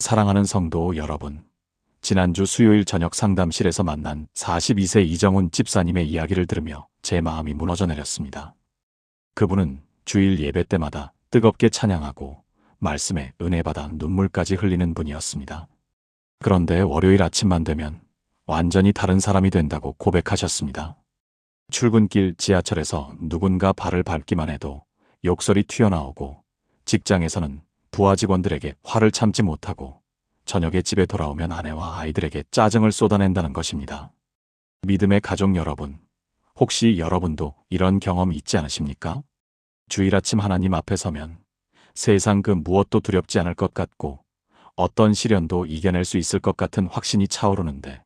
사랑하는 성도 여러분, 지난주 수요일 저녁 상담실에서 만난 42세 이정훈 집사님의 이야기를 들으며 제 마음이 무너져 내렸습니다. 그분은 주일 예배 때마다 뜨겁게 찬양하고 말씀에 은혜받아 눈물까지 흘리는 분이었습니다. 그런데 월요일 아침만 되면 완전히 다른 사람이 된다고 고백하셨습니다. 출근길 지하철에서 누군가 발을 밟기만 해도 욕설이 튀어나오고, 직장에서는 부하 직원들에게 화를 참지 못하고, 저녁에 집에 돌아오면 아내와 아이들에게 짜증을 쏟아낸다는 것입니다. 믿음의 가족 여러분, 혹시 여러분도 이런 경험 있지 않으십니까? 주일 아침 하나님 앞에 서면 세상 그 무엇도 두렵지 않을 것 같고, 어떤 시련도 이겨낼 수 있을 것 같은 확신이 차오르는데,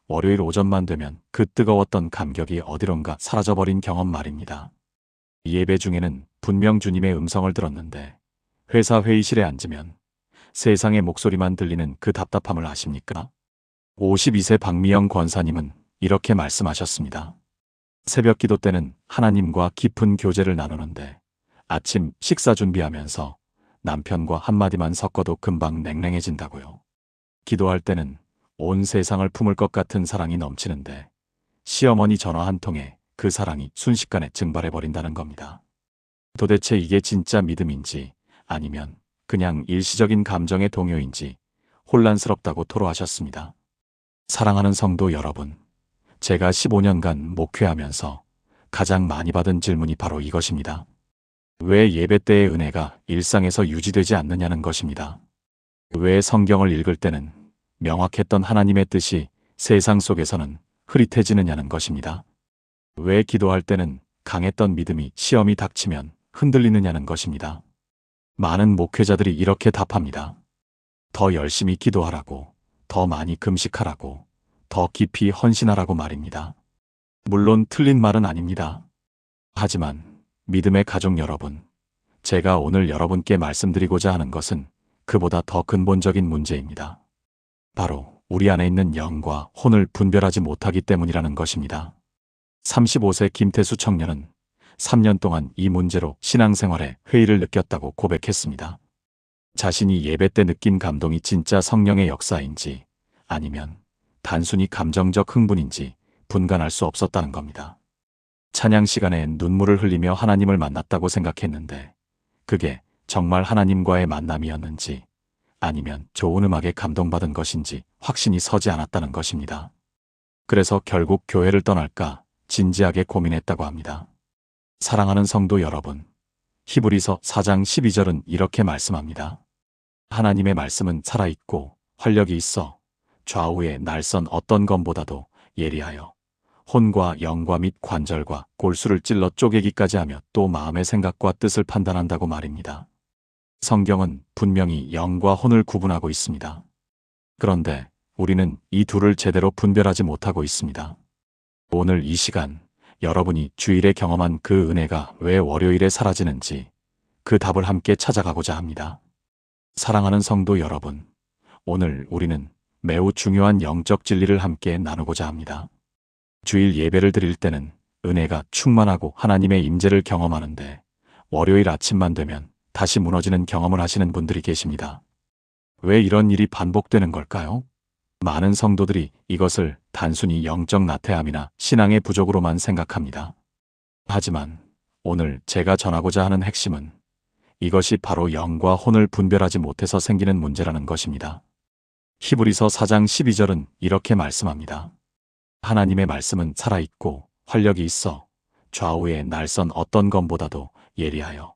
월요일 오전만 되면 그 뜨거웠던 감격이 어디론가 사라져버린 경험 말입니다. 예배 중에는 분명 주님의 음성을 들었는데, 회사 회의실에 앉으면 세상의 목소리만 들리는 그 답답함을 아십니까? 52세 박미영 권사님은 이렇게 말씀하셨습니다. 새벽 기도 때는 하나님과 깊은 교제를 나누는데, 아침 식사 준비하면서 남편과 한마디만 섞어도 금방 냉랭해진다고요. 기도할 때는 온 세상을 품을 것 같은 사랑이 넘치는데, 시어머니 전화 한 통에 그 사랑이 순식간에 증발해버린다는 겁니다. 도대체 이게 진짜 믿음인지 아니면 그냥 일시적인 감정의 동요인지 혼란스럽다고 토로하셨습니다. 사랑하는 성도 여러분, 제가 15년간 목회하면서 가장 많이 받은 질문이 바로 이것입니다. 왜 예배 때의 은혜가 일상에서 유지되지 않느냐는 것입니다. 왜 성경을 읽을 때는 명확했던 하나님의 뜻이 세상 속에서는 흐릿해지느냐는 것입니다. 왜 기도할 때는 강했던 믿음이 시험이 닥치면 흔들리느냐는 것입니다. 많은 목회자들이 이렇게 답합니다. 더 열심히 기도하라고, 더 많이 금식하라고, 더 깊이 헌신하라고 말입니다. 물론 틀린 말은 아닙니다. 하지만 믿음의 가족 여러분, 제가 오늘 여러분께 말씀드리고자 하는 것은 그보다 더 근본적인 문제입니다. 바로 우리 안에 있는 영과 혼을 분별하지 못하기 때문이라는 것입니다. 35세 김태수 청년은 3년 동안 이 문제로 신앙생활에 회의를 느꼈다고 고백했습니다. 자신이 예배 때 느낀 감동이 진짜 성령의 역사인지 아니면 단순히 감정적 흥분인지 분간할 수 없었다는 겁니다. 찬양 시간에 눈물을 흘리며 하나님을 만났다고 생각했는데, 그게 정말 하나님과의 만남이었는지 아니면 좋은 음악에 감동받은 것인지 확신이 서지 않았다는 것입니다. 그래서 결국 교회를 떠날까 진지하게 고민했다고 합니다. 사랑하는 성도 여러분, 히브리서 4장 12절은 이렇게 말씀합니다. 하나님의 말씀은 살아있고 활력이 있어 좌우의 날선 어떤 검보다도 예리하여 혼과 영과 및 관절과 골수를 찔러 쪼개기까지 하며 또 마음의 생각과 뜻을 판단한다고 말입니다. 성경은 분명히 영과 혼을 구분하고 있습니다. 그런데 우리는 이 둘을 제대로 분별하지 못하고 있습니다. 오늘 이 시간, 여러분이 주일에 경험한 그 은혜가 왜 월요일에 사라지는지 그 답을 함께 찾아가고자 합니다. 사랑하는 성도 여러분, 오늘 우리는 매우 중요한 영적 진리를 함께 나누고자 합니다. 주일 예배를 드릴 때는 은혜가 충만하고 하나님의 임재를 경험하는데, 월요일 아침만 되면 다시 무너지는 경험을 하시는 분들이 계십니다. 왜 이런 일이 반복되는 걸까요? 많은 성도들이 이것을 단순히 영적 나태함이나 신앙의 부족으로만 생각합니다. 하지만 오늘 제가 전하고자 하는 핵심은 이것이 바로 영과 혼을 분별하지 못해서 생기는 문제라는 것입니다. 히브리서 4장 12절은 이렇게 말씀합니다. 하나님의 말씀은 살아있고 활력이 있어 좌우의 날선 어떤 검보다도 예리하여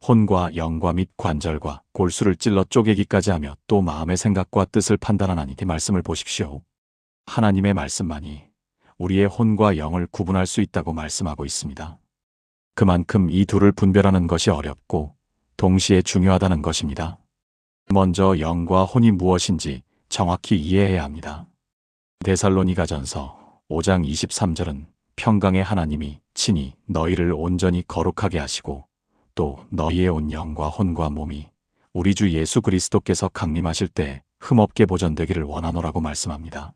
혼과 영과 및 관절과 골수를 찔러 쪼개기까지 하며 또 마음의 생각과 뜻을 판단하나니, 이 말씀을 보십시오. 하나님의 말씀만이 우리의 혼과 영을 구분할 수 있다고 말씀하고 있습니다. 그만큼 이 둘을 분별하는 것이 어렵고 동시에 중요하다는 것입니다. 먼저 영과 혼이 무엇인지 정확히 이해해야 합니다. 데살로니가전서 5장 23절은 평강의 하나님이 친히 너희를 온전히 거룩하게 하시고 또 너희의 온 영과 혼과 몸이 우리 주 예수 그리스도께서 강림하실 때 흠없게 보존되기를 원하노라고 말씀합니다.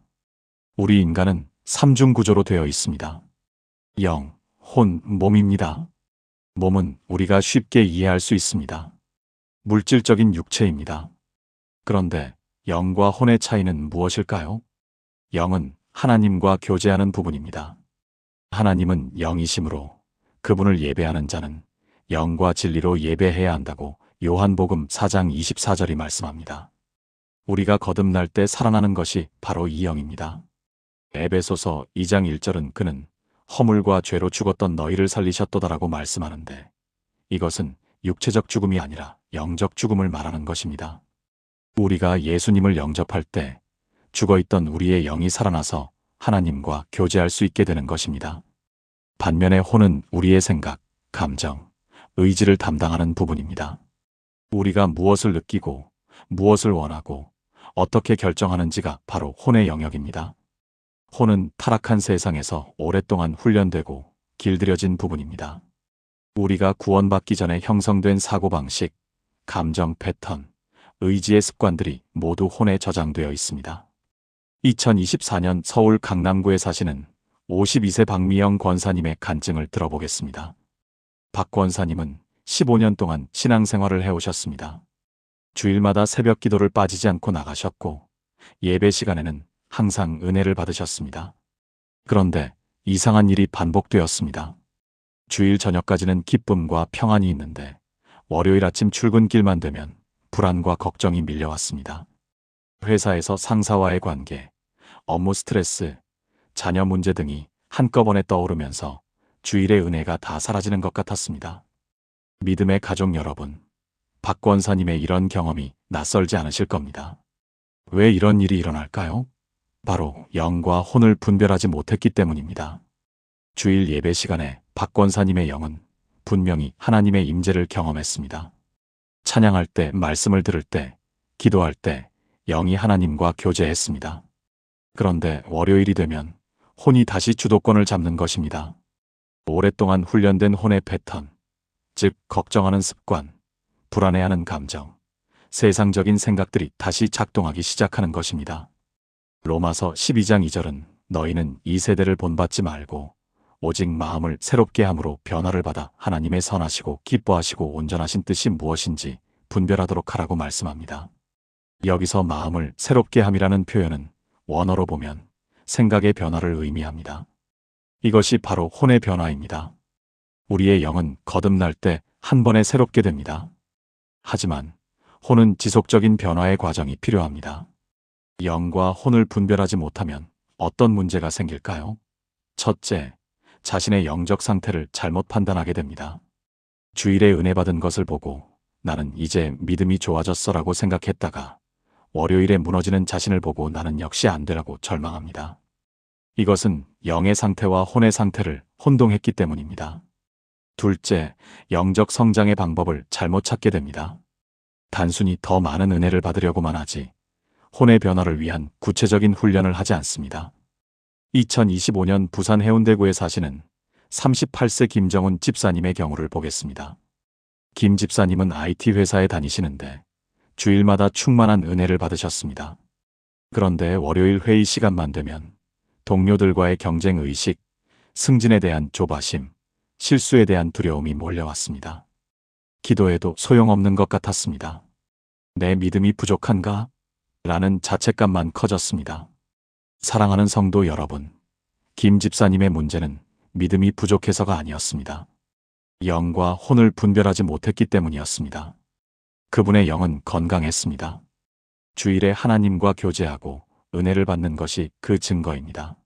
우리 인간은 3중 구조로 되어 있습니다. 영, 혼, 몸입니다. 몸은 우리가 쉽게 이해할 수 있습니다. 물질적인 육체입니다. 그런데 영과 혼의 차이는 무엇일까요? 영은 하나님과 교제하는 부분입니다. 하나님은 영이시므로 그분을 예배하는 자는 영과 진리로 예배해야 한다고 요한복음 4장 24절이 말씀합니다. 우리가 거듭날 때 살아나는 것이 바로 이 영입니다. 에베소서 2장 1절은 그는 허물과 죄로 죽었던 너희를 살리셨도다라고 말씀하는데 이것은 육체적 죽음이 아니라 영적 죽음을 말하는 것입니다. 우리가 예수님을 영접할 때 죽어있던 우리의 영이 살아나서 하나님과 교제할 수 있게 되는 것입니다. 반면에 혼은 우리의 생각, 감정, 의지를 담당하는 부분입니다. 우리가 무엇을 느끼고 무엇을 원하고 어떻게 결정하는지가 바로 혼의 영역입니다. 혼은 타락한 세상에서 오랫동안 훈련되고 길들여진 부분입니다. 우리가 구원받기 전에 형성된 사고방식, 감정 패턴, 의지의 습관들이 모두 혼에 저장되어 있습니다. 2024년 서울 강남구에 사시는 52세 박미영 권사님의 간증을 들어보겠습니다. 박 권사님은 15년 동안 신앙생활을 해오셨습니다. 주일마다 새벽 기도를 빠지지 않고 나가셨고 예배 시간에는 항상 은혜를 받으셨습니다. 그런데 이상한 일이 반복되었습니다. 주일 저녁까지는 기쁨과 평안이 있는데 월요일 아침 출근길만 되면 불안과 걱정이 밀려왔습니다. 회사에서 상사와의 관계, 업무 스트레스, 자녀 문제 등이 한꺼번에 떠오르면서 주일의 은혜가 다 사라지는 것 같았습니다. 믿음의 가족 여러분, 박 권사님의 이런 경험이 낯설지 않으실 겁니다. 왜 이런 일이 일어날까요? 바로 영과 혼을 분별하지 못했기 때문입니다. 주일 예배 시간에 박 권사님의 영은 분명히 하나님의 임재를 경험했습니다. 찬양할 때, 말씀을 들을 때, 기도할 때 영이 하나님과 교제했습니다. 그런데 월요일이 되면 혼이 다시 주도권을 잡는 것입니다. 오랫동안 훈련된 혼의 패턴, 즉 걱정하는 습관, 불안해하는 감정, 세상적인 생각들이 다시 작동하기 시작하는 것입니다. 로마서 12장 2절은 너희는 이 세대를 본받지 말고 오직 마음을 새롭게 함으로 변화를 받아 하나님의 선하시고 기뻐하시고 온전하신 뜻이 무엇인지 분별하도록 하라고 말씀합니다. 여기서 마음을 새롭게 함이라는 표현은 원어로 보면 생각의 변화를 의미합니다. 이것이 바로 혼의 변화입니다. 우리의 영은 거듭날 때 한 번에 새롭게 됩니다. 하지만 혼은 지속적인 변화의 과정이 필요합니다. 영과 혼을 분별하지 못하면 어떤 문제가 생길까요? 첫째, 자신의 영적 상태를 잘못 판단하게 됩니다. 주일에 은혜 받은 것을 보고 나는 이제 믿음이 좋아졌어라고 생각했다가 월요일에 무너지는 자신을 보고 나는 역시 안 되라고 절망합니다. 이것은 영의 상태와 혼의 상태를 혼동했기 때문입니다. 둘째, 영적 성장의 방법을 잘못 찾게 됩니다. 단순히 더 많은 은혜를 받으려고만 하지 혼의 변화를 위한 구체적인 훈련을 하지 않습니다. 2025년 부산 해운대구에 사시는 38세 김정훈 집사님의 경우를 보겠습니다. 김 집사님은 IT 회사에 다니시는데 주일마다 충만한 은혜를 받으셨습니다. 그런데 월요일 회의 시간만 되면 동료들과의 경쟁 의식, 승진에 대한 조바심, 실수에 대한 두려움이 몰려왔습니다. 기도해도 소용없는 것 같았습니다. 내 믿음이 부족한가? 라는 자책감만 커졌습니다. 사랑하는 성도 여러분, 김 집사님의 문제는 믿음이 부족해서가 아니었습니다. 영과 혼을 분별하지 못했기 때문이었습니다. 그분의 영은 건강했습니다. 주일에 하나님과 교제하고 은혜를 받는 것이 그 증거입니다.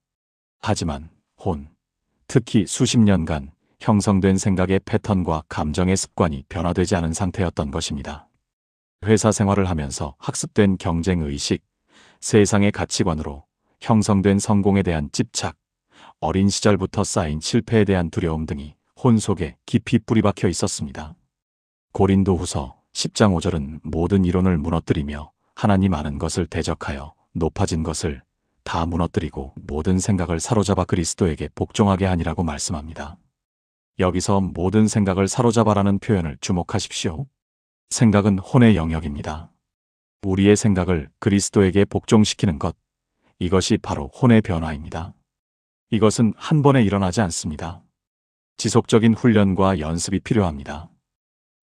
하지만 혼, 특히 수십 년간 형성된 생각의 패턴과 감정의 습관이 변화되지 않은 상태였던 것입니다. 회사 생활을 하면서 학습된 경쟁의식, 세상의 가치관으로 형성된 성공에 대한 집착, 어린 시절부터 쌓인 실패에 대한 두려움 등이 혼 속에 깊이 뿌리박혀 있었습니다. 고린도후서 10장 5절은 모든 이론을 무너뜨리며 하나님 아는 것을 대적하여 높아진 것을 다 무너뜨리고 모든 생각을 사로잡아 그리스도에게 복종하게 하니라고 말씀합니다. 여기서 모든 생각을 사로잡아라는 표현을 주목하십시오. 생각은 혼의 영역입니다. 우리의 생각을 그리스도에게 복종시키는 것, 이것이 바로 혼의 변화입니다. 이것은 한 번에 일어나지 않습니다. 지속적인 훈련과 연습이 필요합니다.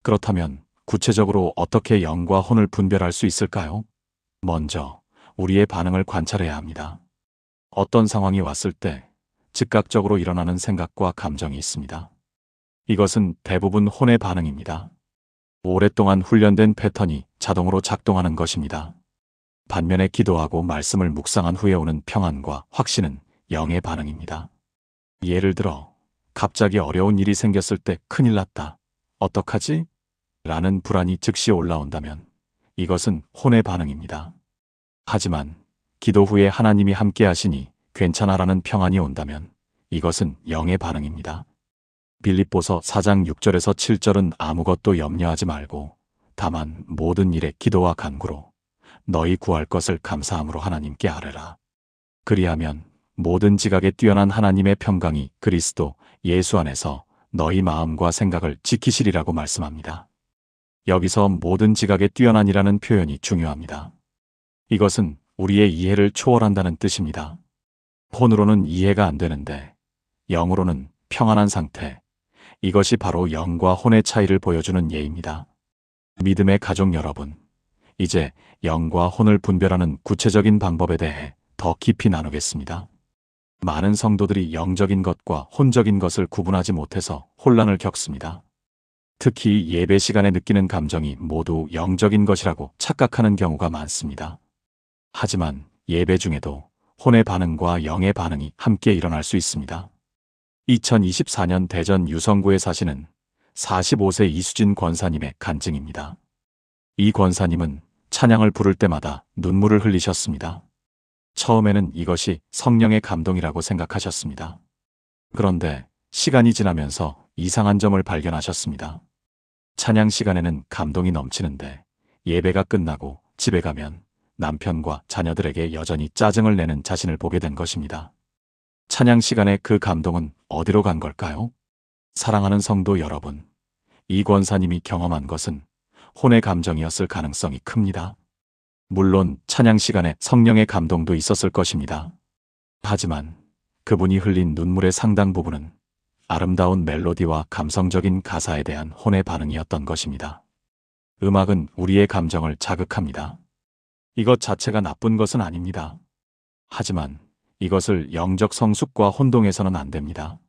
그렇다면 구체적으로 어떻게 영과 혼을 분별할 수 있을까요? 먼저 우리의 반응을 관찰해야 합니다. 어떤 상황이 왔을 때 즉각적으로 일어나는 생각과 감정이 있습니다. 이것은 대부분 혼의 반응입니다. 오랫동안 훈련된 패턴이 자동으로 작동하는 것입니다. 반면에 기도하고 말씀을 묵상한 후에 오는 평안과 확신은 영의 반응입니다. 예를 들어 갑자기 어려운 일이 생겼을 때 큰일 났다. 어떡하지? 라는 불안이 즉시 올라온다면 이것은 혼의 반응입니다. 하지만 기도 후에 하나님이 함께 하시니 괜찮아라는 평안이 온다면 이것은 영의 반응입니다. 빌립보서 4장 6절에서 7절은 아무것도 염려하지 말고 다만 모든 일에 기도와 간구로 너희 구할 것을 감사함으로 하나님께 아뢰라. 그리하면 모든 지각에 뛰어난 하나님의 평강이 그리스도 예수 안에서 너희 마음과 생각을 지키시리라고 말씀합니다. 여기서 모든 지각에 뛰어난이라는 표현이 중요합니다. 이것은 우리의 이해를 초월한다는 뜻입니다. 혼으로는 이해가 안 되는데 영으로는 평안한 상태. 이것이 바로 영과 혼의 차이를 보여주는 예입니다. 믿음의 가족 여러분, 이제 영과 혼을 분별하는 구체적인 방법에 대해 더 깊이 나누겠습니다. 많은 성도들이 영적인 것과 혼적인 것을 구분하지 못해서 혼란을 겪습니다. 특히 예배 시간에 느끼는 감정이 모두 영적인 것이라고 착각하는 경우가 많습니다. 하지만 예배 중에도 혼의 반응과 영의 반응이 함께 일어날 수 있습니다. 2024년 대전 유성구에 사시는 45세 이수진 권사님의 간증입니다. 이 권사님은 찬양을 부를 때마다 눈물을 흘리셨습니다. 처음에는 이것이 성령의 감동이라고 생각하셨습니다. 그런데 시간이 지나면서 이상한 점을 발견하셨습니다. 찬양 시간에는 감동이 넘치는데 예배가 끝나고 집에 가면 남편과 자녀들에게 여전히 짜증을 내는 자신을 보게 된 것입니다. 찬양 시간에 그 감동은 어디로 간 걸까요? 사랑하는 성도 여러분, 이 권사님이 경험한 것은 혼의 감정이었을 가능성이 큽니다. 물론 찬양 시간에 성령의 감동도 있었을 것입니다. 하지만 그분이 흘린 눈물의 상당 부분은 아름다운 멜로디와 감성적인 가사에 대한 혼의 반응이었던 것입니다. 음악은 우리의 감정을 자극합니다. 이것 자체가 나쁜 것은 아닙니다. 하지만 이것을 영적 성숙과 혼동해서는 안 됩니다.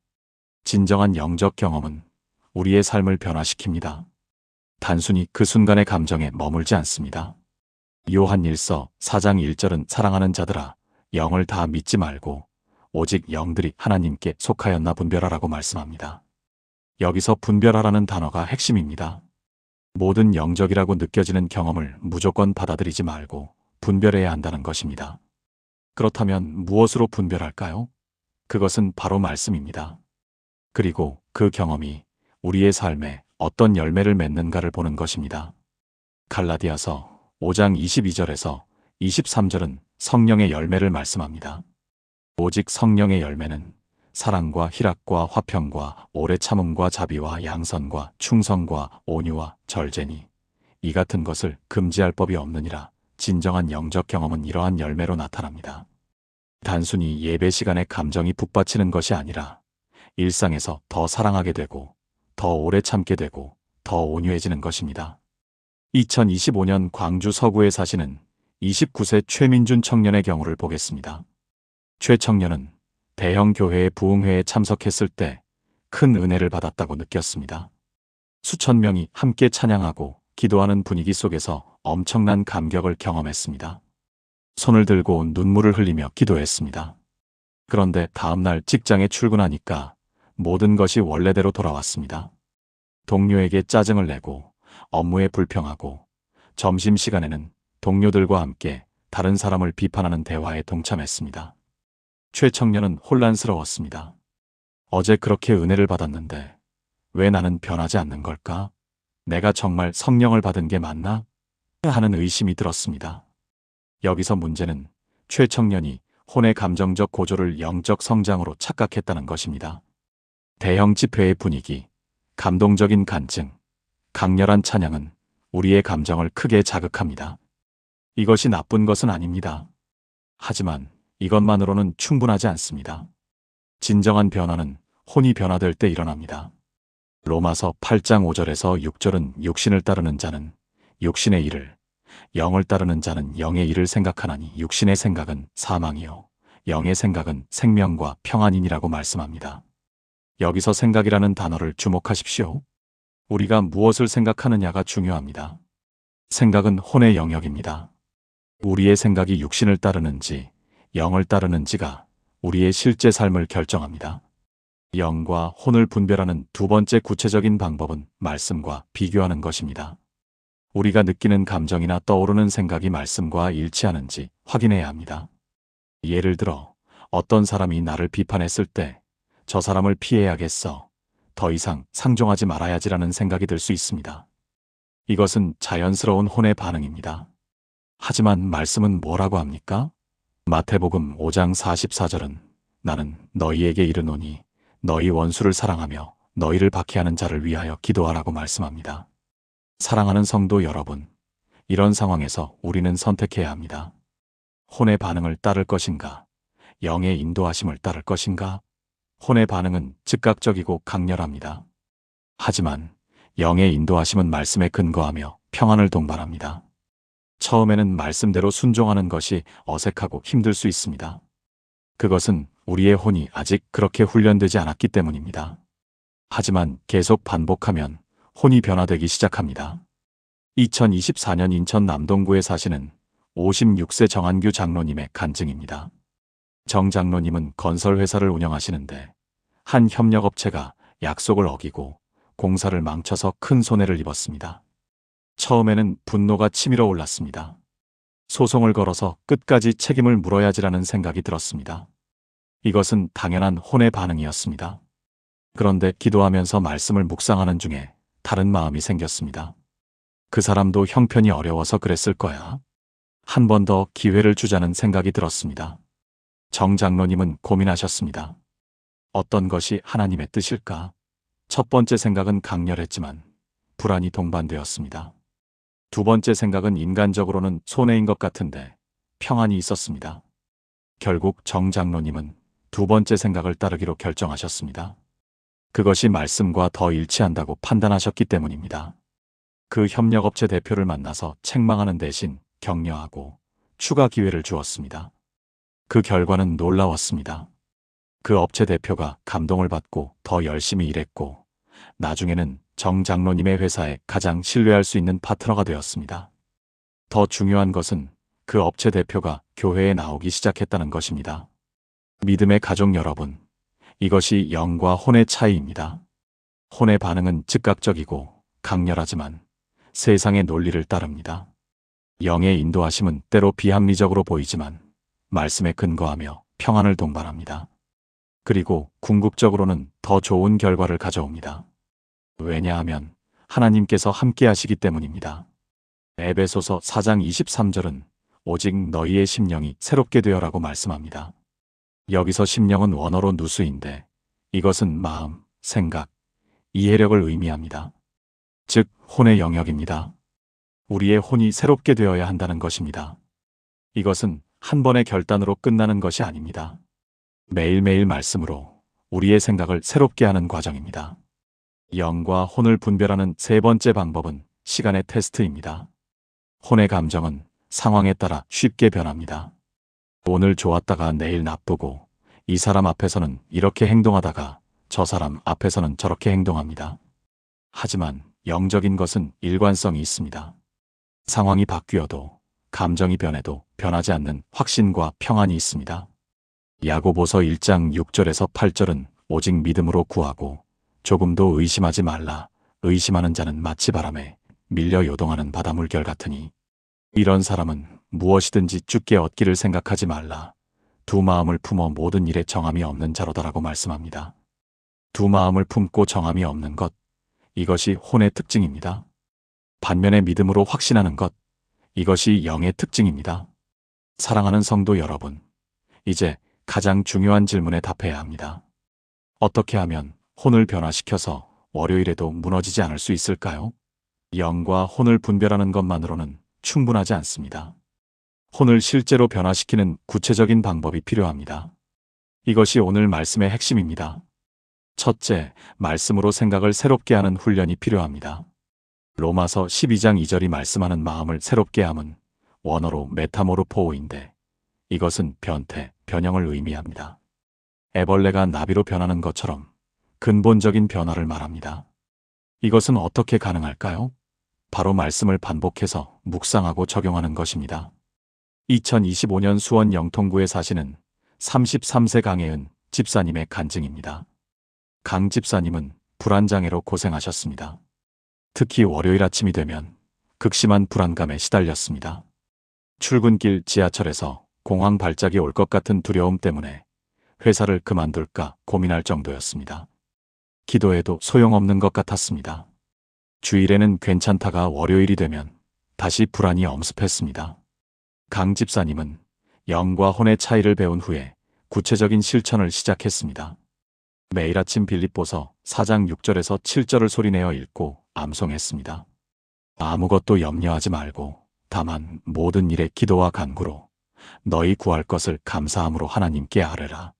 진정한 영적 경험은 우리의 삶을 변화시킵니다. 단순히 그 순간의 감정에 머물지 않습니다. 요한 1서 4장 1절은 사랑하는 자들아 영을 다 믿지 말고 오직 영들이 하나님께 속하였나 분별하라고 말씀합니다. 여기서 분별하라는 단어가 핵심입니다. 모든 영적이라고 느껴지는 경험을 무조건 받아들이지 말고 분별해야 한다는 것입니다. 그렇다면 무엇으로 분별할까요? 그것은 바로 말씀입니다. 그리고 그 경험이 우리의 삶에 어떤 열매를 맺는가를 보는 것입니다. 갈라디아서 5장 22절에서 23절은 성령의 열매를 말씀합니다. 오직 성령의 열매는 사랑과 희락과 화평과 오래 참음과 자비와 양선과 충성과 온유와 절제니 이 같은 것을 금지할 법이 없느니라. 진정한 영적 경험은 이러한 열매로 나타납니다. 단순히 예배 시간에 감정이 북받치는 것이 아니라 일상에서 더 사랑하게 되고 더 오래 참게 되고 더 온유해지는 것입니다. 2025년 광주 서구에 사시는 29세 최민준 청년의 경우를 보겠습니다. 최 청년은 대형 교회의 부흥회에 참석했을 때 큰 은혜를 받았다고 느꼈습니다. 수천 명이 함께 찬양하고 기도하는 분위기 속에서 엄청난 감격을 경험했습니다. 손을 들고 눈물을 흘리며 기도했습니다. 그런데 다음날 직장에 출근하니까 모든 것이 원래대로 돌아왔습니다. 동료에게 짜증을 내고 업무에 불평하고 점심시간에는 동료들과 함께 다른 사람을 비판하는 대화에 동참했습니다. 최 청년은 혼란스러웠습니다. 어제 그렇게 은혜를 받았는데 왜 나는 변하지 않는 걸까? 내가 정말 성령을 받은 게 맞나? 하는 의심이 들었습니다. 여기서 문제는 최 청년이 혼의 감정적 고조를 영적 성장으로 착각했다는 것입니다. 대형 집회의 분위기, 감동적인 간증, 강렬한 찬양은 우리의 감정을 크게 자극합니다. 이것이 나쁜 것은 아닙니다. 하지만 이것만으로는 충분하지 않습니다. 진정한 변화는 혼이 변화될 때 일어납니다. 로마서 8장 5절에서 6절은 육신을 따르는 자는 육신의 일을, 영을 따르는 자는 영의 일을 생각하나니 육신의 생각은 사망이요 영의 생각은 생명과 평안이니라고 말씀합니다. 여기서 생각이라는 단어를 주목하십시오. 우리가 무엇을 생각하느냐가 중요합니다. 생각은 혼의 영역입니다. 우리의 생각이 육신을 따르는지 영을 따르는지가 우리의 실제 삶을 결정합니다. 영과 혼을 분별하는 두 번째 구체적인 방법은 말씀과 비교하는 것입니다. 우리가 느끼는 감정이나 떠오르는 생각이 말씀과 일치하는지 확인해야 합니다. 예를 들어 어떤 사람이 나를 비판했을 때 저 사람을 피해야겠어. 더 이상 상종하지 말아야지라는 생각이 들 수 있습니다. 이것은 자연스러운 혼의 반응입니다. 하지만 말씀은 뭐라고 합니까? 마태복음 5장 44절은 나는 너희에게 이르노니 너희 원수를 사랑하며 너희를 박해하는 자를 위하여 기도하라고 말씀합니다. 사랑하는 성도 여러분, 이런 상황에서 우리는 선택해야 합니다. 혼의 반응을 따를 것인가? 영의 인도하심을 따를 것인가? 혼의 반응은 즉각적이고 강렬합니다. 하지만 영의 인도하심은 말씀에 근거하며 평안을 동반합니다. 처음에는 말씀대로 순종하는 것이 어색하고 힘들 수 있습니다. 그것은 우리의 혼이 아직 그렇게 훈련되지 않았기 때문입니다. 하지만 계속 반복하면 혼이 변화되기 시작합니다. 2024년 인천 남동구에 사시는 56세 정한규 장로님의 간증입니다. 정 장로님은 건설회사를 운영하시는데 한 협력업체가 약속을 어기고 공사를 망쳐서 큰 손해를 입었습니다. 처음에는 분노가 치밀어 올랐습니다. 소송을 걸어서 끝까지 책임을 물어야지라는 생각이 들었습니다. 이것은 당연한 혼의 반응이었습니다. 그런데 기도하면서 말씀을 묵상하는 중에 다른 마음이 생겼습니다. 그 사람도 형편이 어려워서 그랬을 거야. 한 번 더 기회를 주자는 생각이 들었습니다. 정 장로님은 고민하셨습니다. 어떤 것이 하나님의 뜻일까? 첫 번째 생각은 강렬했지만 불안이 동반되었습니다. 두 번째 생각은 인간적으로는 손해인 것 같은데 평안이 있었습니다. 결국 정 장로님은 두 번째 생각을 따르기로 결정하셨습니다. 그것이 말씀과 더 일치한다고 판단하셨기 때문입니다. 그 협력업체 대표를 만나서 책망하는 대신 격려하고 추가 기회를 주었습니다. 그 결과는 놀라웠습니다. 그 업체 대표가 감동을 받고 더 열심히 일했고 나중에는 정 장로님의 회사에 가장 신뢰할 수 있는 파트너가 되었습니다. 더 중요한 것은 그 업체 대표가 교회에 나오기 시작했다는 것입니다. 믿음의 가족 여러분, 이것이 영과 혼의 차이입니다. 혼의 반응은 즉각적이고 강렬하지만 세상의 논리를 따릅니다. 영의 인도하심은 때로 비합리적으로 보이지만 말씀에 근거하며 평안을 동반합니다. 그리고 궁극적으로는 더 좋은 결과를 가져옵니다. 왜냐하면 하나님께서 함께 하시기 때문입니다. 에베소서 4장 23절은 오직 너희의 심령이 새롭게 되어라고 말씀합니다. 여기서 심령은 원어로 누수인데 이것은 마음, 생각, 이해력을 의미합니다. 즉 혼의 영역입니다. 우리의 혼이 새롭게 되어야 한다는 것입니다. 이것은 한 번의 결단으로 끝나는 것이 아닙니다. 매일매일 말씀으로 우리의 생각을 새롭게 하는 과정입니다. 영과 혼을 분별하는 세 번째 방법은 시간의 테스트입니다. 혼의 감정은 상황에 따라 쉽게 변합니다. 오늘 좋았다가 내일 나쁘고 이 사람 앞에서는 이렇게 행동하다가 저 사람 앞에서는 저렇게 행동합니다. 하지만 영적인 것은 일관성이 있습니다. 상황이 바뀌어도 감정이 변해도 변하지 않는 확신과 평안이 있습니다. 야고보서 1장 6절에서 8절은 오직 믿음으로 구하고 조금도 의심하지 말라. 의심하는 자는 마치 바람에 밀려 요동하는 바닷물결 같으니 이런 사람은 무엇이든지 주께 얻기를 생각하지 말라. 두 마음을 품어 모든 일에 정함이 없는 자로다라고 말씀합니다. 두 마음을 품고 정함이 없는 것, 이것이 혼의 특징입니다. 반면에 믿음으로 확신하는 것, 이것이 영의 특징입니다. 사랑하는 성도 여러분, 이제 가장 중요한 질문에 답해야 합니다. 어떻게 하면 혼을 변화시켜서 월요일에도 무너지지 않을 수 있을까요? 영과 혼을 분별하는 것만으로는 충분하지 않습니다. 혼을 실제로 변화시키는 구체적인 방법이 필요합니다. 이것이 오늘 말씀의 핵심입니다. 첫째, 말씀으로 생각을 새롭게 하는 훈련이 필요합니다. 로마서 12장 2절이 말씀하는 마음을 새롭게 함은 원어로 메타모르포인데 이것은 변태, 변형을 의미합니다. 애벌레가 나비로 변하는 것처럼 근본적인 변화를 말합니다. 이것은 어떻게 가능할까요? 바로 말씀을 반복해서 묵상하고 적용하는 것입니다. 2025년 수원 영통구에 사시는 33세 강혜은 집사님의 간증입니다. 강 집사님은 불안장애로 고생하셨습니다. 특히 월요일 아침이 되면 극심한 불안감에 시달렸습니다. 출근길 지하철에서 공황 발작이 올 것 같은 두려움 때문에 회사를 그만둘까 고민할 정도였습니다. 기도해도 소용없는 것 같았습니다. 주일에는 괜찮다가 월요일이 되면 다시 불안이 엄습했습니다. 강 집사님은 영과 혼의 차이를 배운 후에 구체적인 실천을 시작했습니다. 매일 아침 빌립보서 4장 6절에서 7절을 소리내어 읽고 암송했습니다. 아무것도 염려하지 말고 다만 모든 일에 기도와 간구로 너희 구할 것을 감사함으로 하나님께 아뢰라.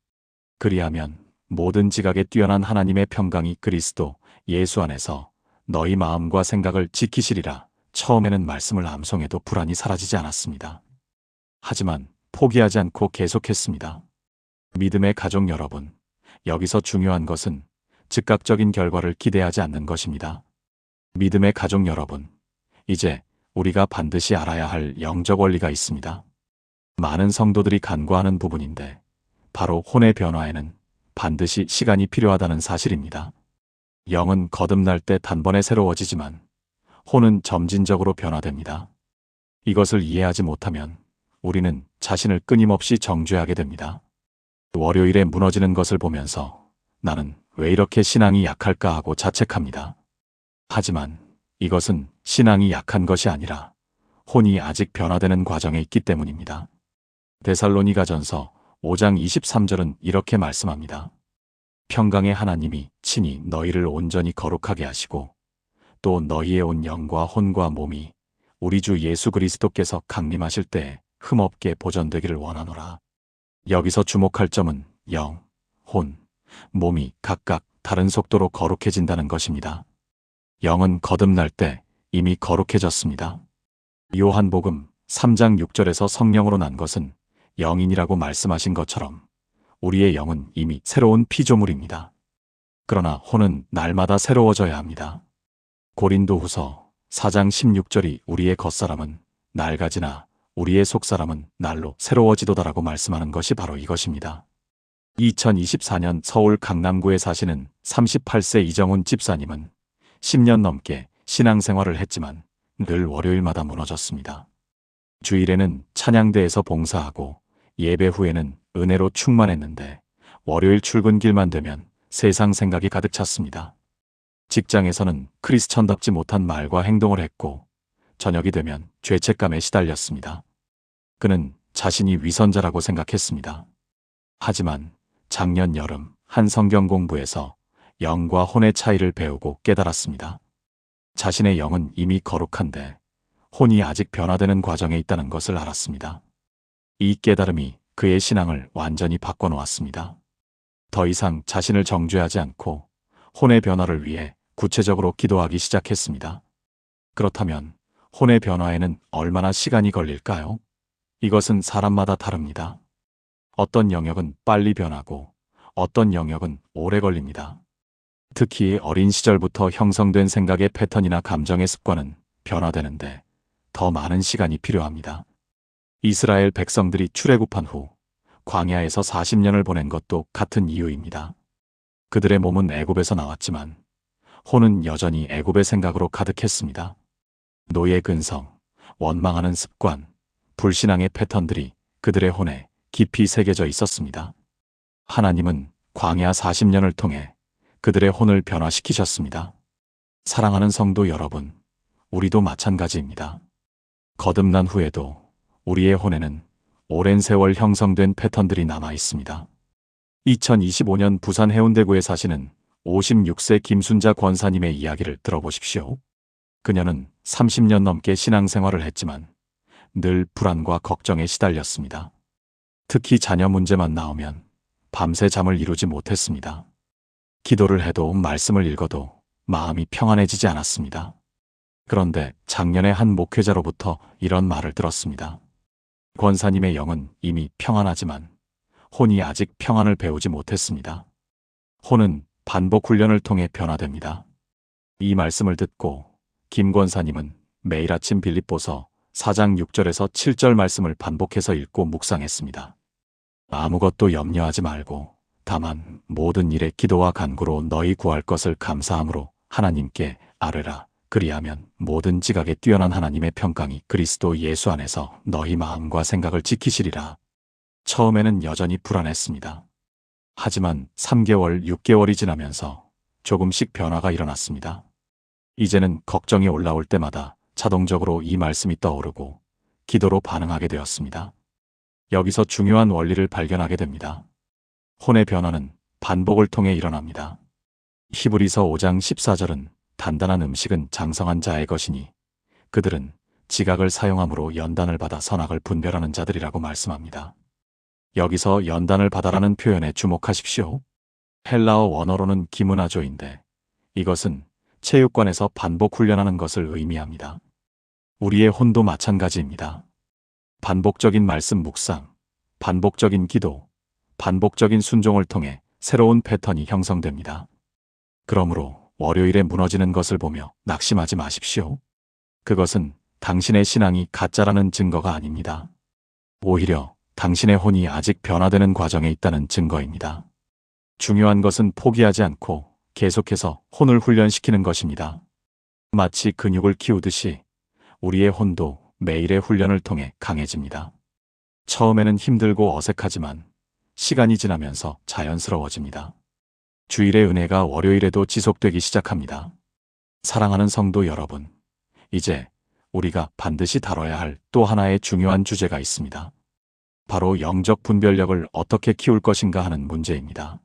그리하면 모든 지각에 뛰어난 하나님의 평강이 그리스도 예수 안에서 너희 마음과 생각을 지키시리라. 처음에는 말씀을 암송해도 불안이 사라지지 않았습니다. 하지만 포기하지 않고 계속했습니다. 믿음의 가족 여러분, 여기서 중요한 것은 즉각적인 결과를 기대하지 않는 것입니다. 믿음의 가족 여러분, 이제 우리가 반드시 알아야 할 영적 원리가 있습니다. 많은 성도들이 간과하는 부분인데 바로 혼의 변화에는 반드시 시간이 필요하다는 사실입니다. 영은 거듭날 때 단번에 새로워지지만 혼은 점진적으로 변화됩니다. 이것을 이해하지 못하면 우리는 자신을 끊임없이 정죄하게 됩니다. 월요일에 무너지는 것을 보면서 나는 왜 이렇게 신앙이 약할까 하고 자책합니다. 하지만 이것은 신앙이 약한 것이 아니라 혼이 아직 변화되는 과정에 있기 때문입니다. 데살로니가전서 5장 23절은 이렇게 말씀합니다. 평강의 하나님이 친히 너희를 온전히 거룩하게 하시고 또 너희의 온 영과 혼과 몸이 우리 주 예수 그리스도께서 강림하실 때에 흠없게 보존되기를 원하노라. 여기서 주목할 점은 영, 혼, 몸이 각각 다른 속도로 거룩해진다는 것입니다. 영은 거듭날 때 이미 거룩해졌습니다. 요한복음 3장 6절에서 성령으로 난 것은 영인이라고 말씀하신 것처럼 우리의 영은 이미 새로운 피조물입니다. 그러나 혼은 날마다 새로워져야 합니다. 고린도후서 4장 16절이 우리의 겉사람은 낡아지나 우리의 속사람은 날로 새로워지도다라고 말씀하는 것이 바로 이것입니다. 2024년 서울 강남구에 사시는 38세 이정훈 집사님은 10년 넘게 신앙생활을 했지만 늘 월요일마다 무너졌습니다. 주일에는 찬양대에서 봉사하고 예배 후에는 은혜로 충만했는데 월요일 출근길만 되면 세상 생각이 가득 찼습니다. 직장에서는 크리스천답지 못한 말과 행동을 했고 저녁이 되면 죄책감에 시달렸습니다. 그는 자신이 위선자라고 생각했습니다. 하지만 작년 여름 한 성경 공부에서 영과 혼의 차이를 배우고 깨달았습니다. 자신의 영은 이미 거룩한데 혼이 아직 변화되는 과정에 있다는 것을 알았습니다. 이 깨달음이 그의 신앙을 완전히 바꿔놓았습니다. 더 이상 자신을 정죄하지 않고 혼의 변화를 위해 구체적으로 기도하기 시작했습니다. 그렇다면 혼의 변화에는 얼마나 시간이 걸릴까요? 이것은 사람마다 다릅니다. 어떤 영역은 빨리 변하고 어떤 영역은 오래 걸립니다. 특히 어린 시절부터 형성된 생각의 패턴이나 감정의 습관은 변화되는데 더 많은 시간이 필요합니다. 이스라엘 백성들이 출애굽한 후 광야에서 40년을 보낸 것도 같은 이유입니다. 그들의 몸은 애굽에서 나왔지만 혼은 여전히 애굽의 생각으로 가득했습니다. 노예 근성, 원망하는 습관, 불신앙의 패턴들이 그들의 혼에 깊이 새겨져 있었습니다. 하나님은 광야 40년을 통해 그들의 혼을 변화시키셨습니다. 사랑하는 성도 여러분, 우리도 마찬가지입니다. 거듭난 후에도 우리의 혼에는 오랜 세월 형성된 패턴들이 남아 있습니다. 2025년 부산 해운대구에 사시는 56세 김순자 권사님의 이야기를 들어보십시오. 그녀는 30년 넘게 신앙생활을 했지만 늘 불안과 걱정에 시달렸습니다. 특히 자녀 문제만 나오면 밤새 잠을 이루지 못했습니다. 기도를 해도 말씀을 읽어도 마음이 평안해지지 않았습니다. 그런데 작년에 한 목회자로부터 이런 말을 들었습니다. 권사님의 영은 이미 평안하지만 혼이 아직 평안을 배우지 못했습니다. 혼은 반복 훈련을 통해 변화됩니다. 이 말씀을 듣고 김 권사님은 매일 아침 빌립보서 4장 6절에서 7절 말씀을 반복해서 읽고 묵상했습니다. 아무것도 염려하지 말고 다만 모든 일에 기도와 간구로 너희 구할 것을 감사함으로 하나님께 아뢰라. 그리하면 모든 지각에 뛰어난 하나님의 평강이 그리스도 예수 안에서 너희 마음과 생각을 지키시리라. 처음에는 여전히 불안했습니다. 하지만 3개월, 6개월이 지나면서 조금씩 변화가 일어났습니다. 이제는 걱정이 올라올 때마다 자동적으로 이 말씀이 떠오르고 기도로 반응하게 되었습니다. 여기서 중요한 원리를 발견하게 됩니다. 혼의 변화는 반복을 통해 일어납니다. 히브리서 5장 14절은 단단한 음식은 장성한 자의 것이니 그들은 지각을 사용함으로 연단을 받아 선악을 분별하는 자들이라고 말씀합니다. 여기서 연단을 받아라는 표현에 주목하십시오. 헬라어 원어로는 기문아조인데 이것은 체육관에서 반복 훈련하는 것을 의미합니다. 우리의 혼도 마찬가지입니다. 반복적인 말씀 묵상, 반복적인 기도, 반복적인 순종을 통해 새로운 패턴이 형성됩니다. 그러므로 월요일에 무너지는 것을 보며 낙심하지 마십시오. 그것은 당신의 신앙이 가짜라는 증거가 아닙니다. 오히려 당신의 혼이 아직 변화되는 과정에 있다는 증거입니다. 중요한 것은 포기하지 않고 계속해서 혼을 훈련시키는 것입니다. 마치 근육을 키우듯이 우리의 혼도 매일의 훈련을 통해 강해집니다. 처음에는 힘들고 어색하지만 시간이 지나면서 자연스러워집니다. 주일의 은혜가 월요일에도 지속되기 시작합니다. 사랑하는 성도 여러분, 이제 우리가 반드시 다뤄야 할 또 하나의 중요한 주제가 있습니다. 바로 영적 분별력을 어떻게 키울 것인가 하는 문제입니다.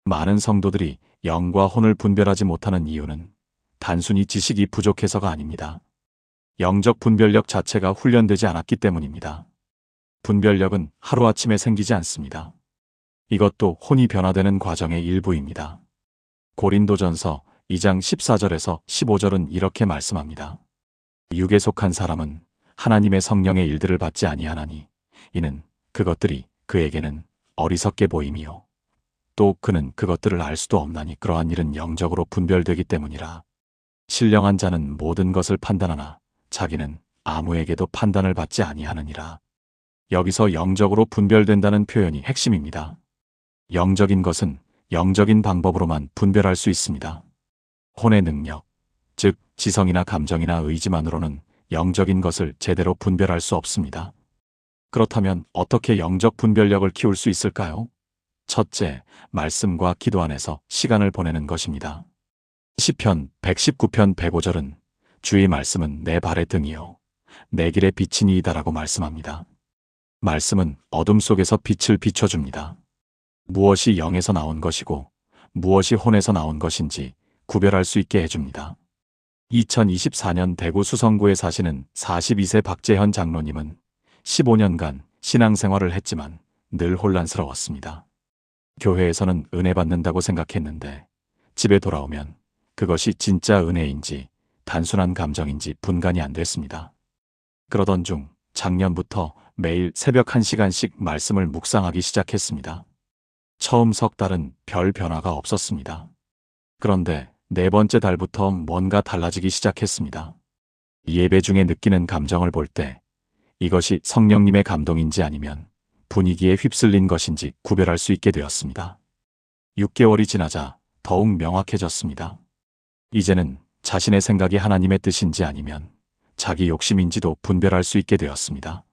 많은 성도들이 영과 혼을 분별하지 못하는 이유는 단순히 지식이 부족해서가 아닙니다. 영적 분별력 자체가 훈련되지 않았기 때문입니다. 분별력은 하루아침에 생기지 않습니다. 이것도 혼이 변화되는 과정의 일부입니다. 고린도전서 2장 14절에서 15절은 이렇게 말씀합니다. 육에 속한 사람은 하나님의 성령의 일들을 받지 아니하나니 이는 그것들이 그에게는 어리석게 보임이요 또 그는 그것들을 알 수도 없나니 그러한 일은 영적으로 분별되기 때문이라. 신령한 자는 모든 것을 판단하나 자기는 아무에게도 판단을 받지 아니하느니라. 여기서 영적으로 분별된다는 표현이 핵심입니다. 영적인 것은 영적인 방법으로만 분별할 수 있습니다. 혼의 능력, 즉 지성이나 감정이나 의지만으로는 영적인 것을 제대로 분별할 수 없습니다. 그렇다면 어떻게 영적 분별력을 키울 수 있을까요? 첫째, 말씀과 기도 안에서 시간을 보내는 것입니다. 시편 119편 105절은 주의 말씀은 내 발의 등이요 내 길의 빛이니이다라고 말씀합니다. 말씀은 어둠 속에서 빛을 비춰줍니다. 무엇이 영에서 나온 것이고 무엇이 혼에서 나온 것인지 구별할 수 있게 해줍니다. 2024년 대구 수성구에 사시는 42세 박재현 장로님은 15년간 신앙생활을 했지만 늘 혼란스러웠습니다. 교회에서는 은혜 받는다고 생각했는데 집에 돌아오면 그것이 진짜 은혜인지 단순한 감정인지 분간이 안 됐습니다. 그러던 중 작년부터 매일 새벽 1시간씩 말씀을 묵상하기 시작했습니다. 처음 석 달은 별 변화가 없었습니다. 그런데 네 번째 달부터 뭔가 달라지기 시작했습니다. 예배 중에 느끼는 감정을 볼 때 이것이 성령님의 감동인지 아니면 분위기에 휩쓸린 것인지 구별할 수 있게 되었습니다. 6개월이 지나자 더욱 명확해졌습니다. 이제는 자신의 생각이 하나님의 뜻인지 아니면 자기 욕심인지도 분별할 수 있게 되었습니다.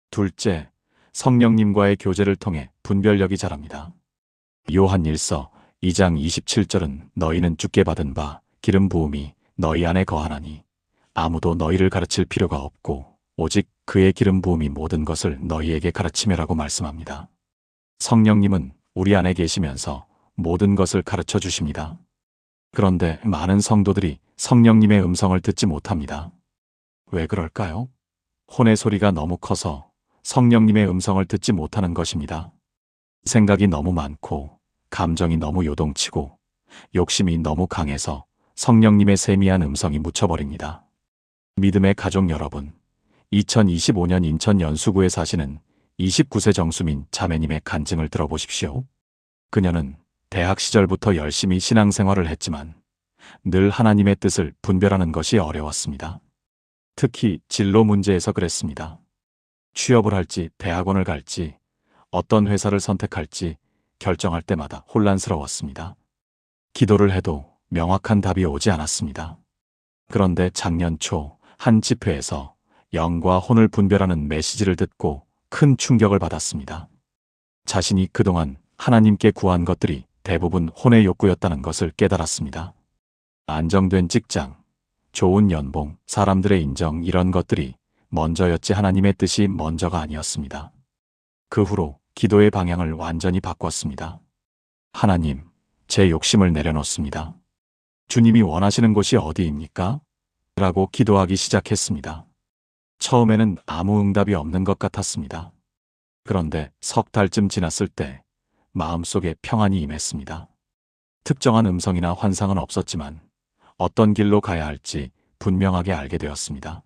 둘째, 성령님과의 교제를 통해 분별력이 자랍니다. 요한 1서 2장 27절은 너희는 주께 받은 바 기름 부음이 너희 안에 거하나니 아무도 너희를 가르칠 필요가 없고 오직 그의 기름 부음이 모든 것을 너희에게 가르치며라고 말씀합니다. 성령님은 우리 안에 계시면서 모든 것을 가르쳐 주십니다. 그런데 많은 성도들이 성령님의 음성을 듣지 못합니다. 왜 그럴까요? 혼의 소리가 너무 커서 성령님의 음성을 듣지 못하는 것입니다. 생각이 너무 많고 감정이 너무 요동치고 욕심이 너무 강해서 성령님의 세미한 음성이 묻혀버립니다. 믿음의 가족 여러분, 2025년 인천 연수구에 사시는 29세 정수민 자매님의 간증을 들어보십시오. 그녀는 대학 시절부터 열심히 신앙생활을 했지만 늘 하나님의 뜻을 분별하는 것이 어려웠습니다. 특히 진로 문제에서 그랬습니다. 취업을 할지 대학원을 갈지 어떤 회사를 선택할지 결정할 때마다 혼란스러웠습니다. 기도를 해도 명확한 답이 오지 않았습니다. 그런데 작년 초 한 집회에서 영과 혼을 분별하는 메시지를 듣고 큰 충격을 받았습니다. 자신이 그동안 하나님께 구한 것들이 대부분 혼의 욕구였다는 것을 깨달았습니다. 안정된 직장, 좋은 연봉, 사람들의 인정, 이런 것들이 먼저였지 하나님의 뜻이 먼저가 아니었습니다. 그 후로 기도의 방향을 완전히 바꿨습니다. 하나님, 제 욕심을 내려놓습니다. 주님이 원하시는 곳이 어디입니까? 라고 기도하기 시작했습니다. 처음에는 아무 응답이 없는 것 같았습니다. 그런데 석 달쯤 지났을 때 마음속에 평안이 임했습니다. 특정한 음성이나 환상은 없었지만 어떤 길로 가야 할지 분명하게 알게 되었습니다.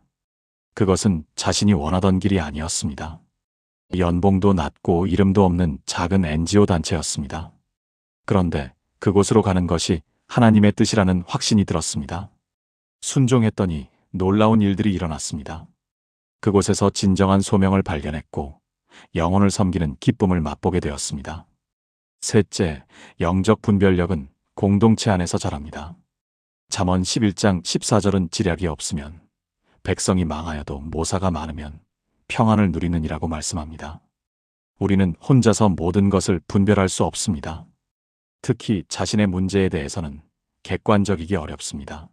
그것은 자신이 원하던 길이 아니었습니다. 연봉도 낮고 이름도 없는 작은 NGO 단체였습니다. 그런데 그곳으로 가는 것이 하나님의 뜻이라는 확신이 들었습니다. 순종했더니 놀라운 일들이 일어났습니다. 그곳에서 진정한 소명을 발견했고 영혼을 섬기는 기쁨을 맛보게 되었습니다. 셋째, 영적 분별력은 공동체 안에서 자랍니다. 잠언 11장 14절은 지략이 없으면, 백성이 망하여도 모사가 많으면 평안을 누리느니라고 말씀합니다. 우리는 혼자서 모든 것을 분별할 수 없습니다. 특히 자신의 문제에 대해서는 객관적이기 어렵습니다.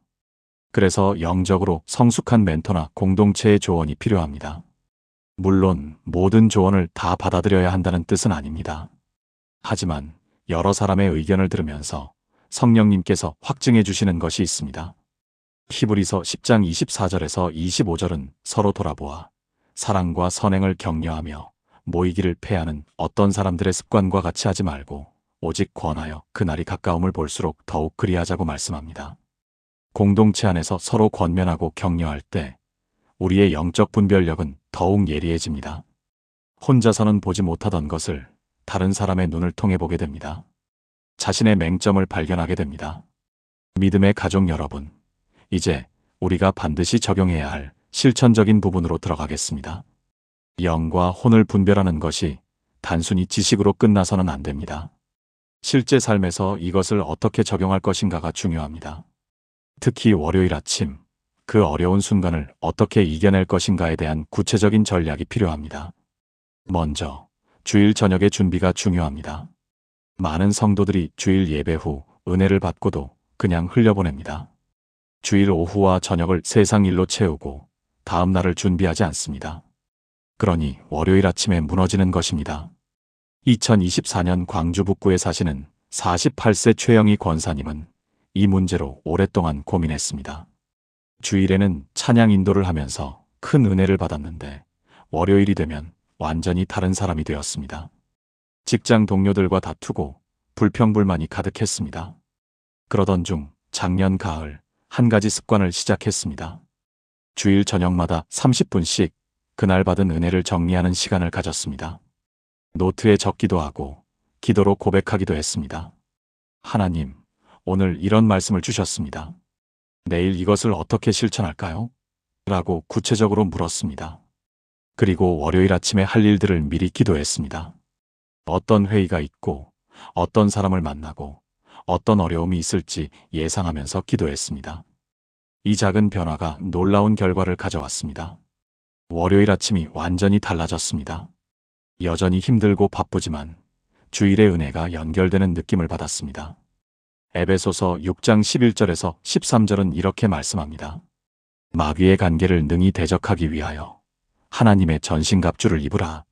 그래서 영적으로 성숙한 멘토나 공동체의 조언이 필요합니다. 물론 모든 조언을 다 받아들여야 한다는 뜻은 아닙니다. 하지만 여러 사람의 의견을 들으면서 성령님께서 확증해 주시는 것이 있습니다. 히브리서 10장 24절에서 25절은 서로 돌아보아 사랑과 선행을 격려하며 모이기를 패하는 어떤 사람들의 습관과 같이 하지 말고 오직 권하여 그날이 가까움을 볼수록 더욱 그리하자고 말씀합니다. 공동체 안에서 서로 권면하고 격려할 때 우리의 영적 분별력은 더욱 예리해집니다. 혼자서는 보지 못하던 것을 다른 사람의 눈을 통해 보게 됩니다. 자신의 맹점을 발견하게 됩니다. 믿음의 가족 여러분, 이제 우리가 반드시 적용해야 할 실천적인 부분으로 들어가겠습니다. 영과 혼을 분별하는 것이 단순히 지식으로 끝나서는 안 됩니다. 실제 삶에서 이것을 어떻게 적용할 것인가가 중요합니다. 특히 월요일 아침, 그 어려운 순간을 어떻게 이겨낼 것인가에 대한 구체적인 전략이 필요합니다. 먼저, 주일 저녁의 준비가 중요합니다. 많은 성도들이 주일 예배 후 은혜를 받고도 그냥 흘려보냅니다. 주일 오후와 저녁을 세상 일로 채우고 다음 날을 준비하지 않습니다. 그러니 월요일 아침에 무너지는 것입니다. 2024년 광주 북구에 사시는 48세 최영희 권사님은 이 문제로 오랫동안 고민했습니다. 주일에는 찬양 인도를 하면서 큰 은혜를 받았는데 월요일이 되면 완전히 다른 사람이 되었습니다. 직장 동료들과 다투고 불평불만이 가득했습니다. 그러던 중 작년 가을 한 가지 습관을 시작했습니다. 주일 저녁마다 30분씩 그날 받은 은혜를 정리하는 시간을 가졌습니다. 노트에 적기도 하고 기도로 고백하기도 했습니다. 하나님, 오늘 이런 말씀을 주셨습니다. 내일 이것을 어떻게 실천할까요? 라고 구체적으로 물었습니다. 그리고 월요일 아침에 할 일들을 미리 기도했습니다. 어떤 회의가 있고 어떤 사람을 만나고 어떤 어려움이 있을지 예상하면서 기도했습니다. 이 작은 변화가 놀라운 결과를 가져왔습니다. 월요일 아침이 완전히 달라졌습니다. 여전히 힘들고 바쁘지만 주일의 은혜가 연결되는 느낌을 받았습니다. 에베소서 6장 11절에서 13절은 이렇게 말씀합니다. 마귀의 관계를 능히 대적하기 위하여 하나님의 전신갑주를 입으라.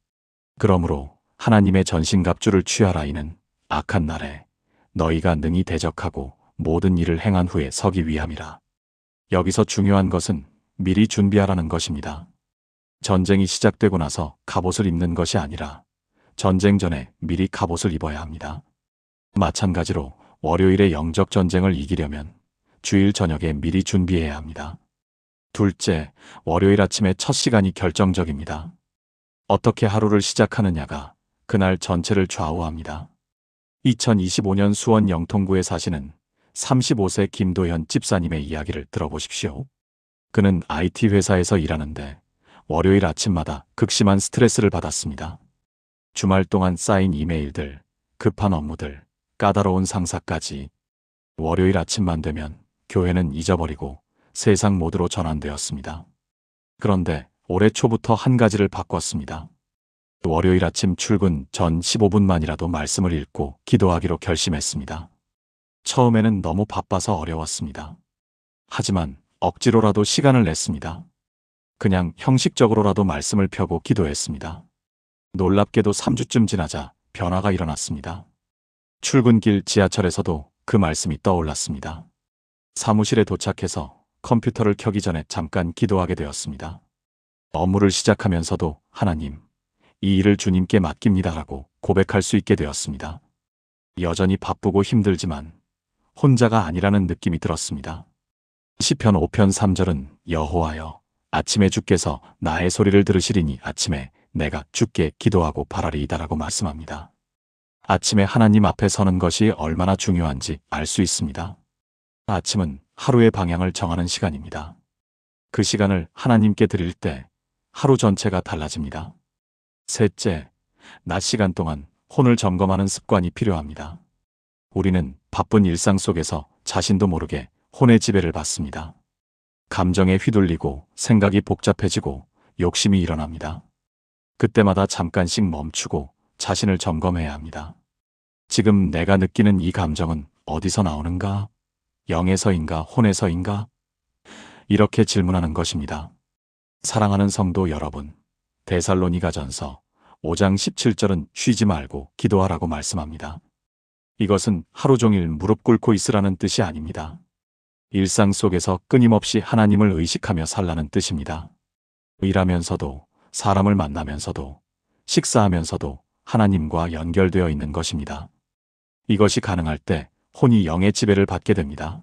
그러므로 하나님의 전신갑주를 취하라. 이는 악한 날에 너희가 능히 대적하고 모든 일을 행한 후에 서기 위함이라. 여기서 중요한 것은 미리 준비하라는 것입니다. 전쟁이 시작되고 나서 갑옷을 입는 것이 아니라 전쟁 전에 미리 갑옷을 입어야 합니다. 마찬가지로 월요일의 영적 전쟁을 이기려면 주일 저녁에 미리 준비해야 합니다. 둘째, 월요일 아침의 첫 시간이 결정적입니다. 어떻게 하루를 시작하느냐가 그날 전체를 좌우합니다. 2025년 수원 영통구에 사시는 35세 김도현 집사님의 이야기를 들어보십시오. 그는 IT 회사에서 일하는데 월요일 아침마다 극심한 스트레스를 받았습니다. 주말 동안 쌓인 이메일들, 급한 업무들, 까다로운 상사까지 월요일 아침만 되면 교회는 잊어버리고 세상 모드로 전환되었습니다. 그런데 올해 초부터 한 가지를 바꿨습니다. 월요일 아침 출근 전 15분만이라도 말씀을 읽고 기도하기로 결심했습니다. 처음에는 너무 바빠서 어려웠습니다. 하지만 억지로라도 시간을 냈습니다. 그냥 형식적으로라도 말씀을 펴고 기도했습니다. 놀랍게도 3주쯤 지나자 변화가 일어났습니다. 출근길 지하철에서도 그 말씀이 떠올랐습니다. 사무실에 도착해서 컴퓨터를 켜기 전에 잠깐 기도하게 되었습니다. 업무를 시작하면서도 하나님, 이 일을 주님께 맡깁니다라고 고백할 수 있게 되었습니다. 여전히 바쁘고 힘들지만 혼자가 아니라는 느낌이 들었습니다. 시편 5편 3절은 여호와여, 아침에 주께서 나의 소리를 들으시리니 아침에 내가 주께 기도하고 바라리이다라고 말씀합니다. 아침에 하나님 앞에 서는 것이 얼마나 중요한지 알 수 있습니다. 아침은 하루의 방향을 정하는 시간입니다. 그 시간을 하나님께 드릴 때 하루 전체가 달라집니다. 셋째, 낮 시간 동안 혼을 점검하는 습관이 필요합니다. 우리는 바쁜 일상 속에서 자신도 모르게 혼의 지배를 받습니다. 감정에 휘둘리고 생각이 복잡해지고 욕심이 일어납니다. 그때마다 잠깐씩 멈추고 자신을 점검해야 합니다. 지금 내가 느끼는 이 감정은 어디서 나오는가? 영에서인가 혼에서인가? 이렇게 질문하는 것입니다. 사랑하는 성도 여러분, 데살로니가전서 5장 17절은 쉬지 말고 기도하라고 말씀합니다. 이것은 하루 종일 무릎 꿇고 있으라는 뜻이 아닙니다. 일상 속에서 끊임없이 하나님을 의식하며 살라는 뜻입니다. 일하면서도, 사람을 만나면서도, 식사하면서도 하나님과 연결되어 있는 것입니다. 이것이 가능할 때 혼이 영의 지배를 받게 됩니다.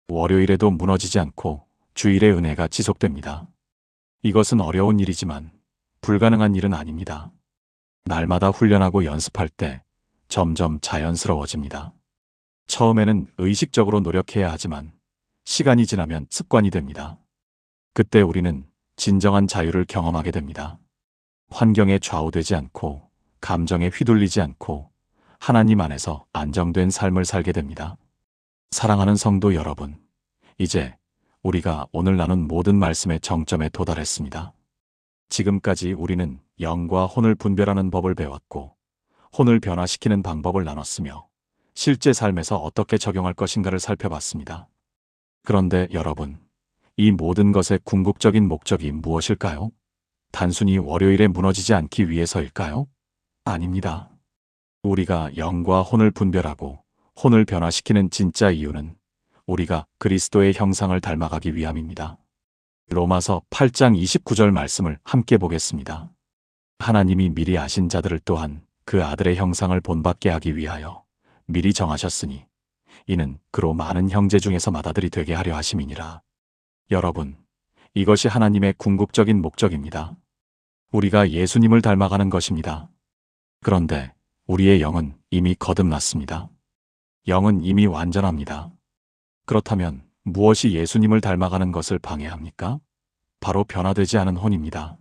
월요일에도 무너지지 않고 주일의 은혜가 지속됩니다. 이것은 어려운 일이지만 불가능한 일은 아닙니다. 날마다 훈련하고 연습할 때 점점 자연스러워집니다. 처음에는 의식적으로 노력해야 하지만 시간이 지나면 습관이 됩니다. 그때 우리는 진정한 자유를 경험하게 됩니다. 환경에 좌우되지 않고 감정에 휘둘리지 않고 하나님 안에서 안정된 삶을 살게 됩니다. 사랑하는 성도 여러분, 이제 우리가 오늘 나눈 모든 말씀의 정점에 도달했습니다. 지금까지 우리는 영과 혼을 분별하는 법을 배웠고 혼을 변화시키는 방법을 나눴으며 실제 삶에서 어떻게 적용할 것인가를 살펴봤습니다. 그런데 여러분, 이 모든 것의 궁극적인 목적이 무엇일까요? 단순히 월요일에 무너지지 않기 위해서일까요? 아닙니다. 우리가 영과 혼을 분별하고 혼을 변화시키는 진짜 이유는 우리가 그리스도의 형상을 닮아가기 위함입니다. 로마서 8장 29절 말씀을 함께 보겠습니다. 하나님이 미리 아신 자들을 또한 그 아들의 형상을 본받게 하기 위하여 미리 정하셨으니 이는 그로 많은 형제 중에서 맏아들이 되게 하려 하심이니라. 여러분, 이것이 하나님의 궁극적인 목적입니다. 우리가 예수님을 닮아가는 것입니다. 그런데 우리의 영은 이미 거듭났습니다. 영은 이미 완전합니다. 그렇다면 무엇이 예수님을 닮아가는 것을 방해합니까? 바로 변화되지 않은 혼입니다.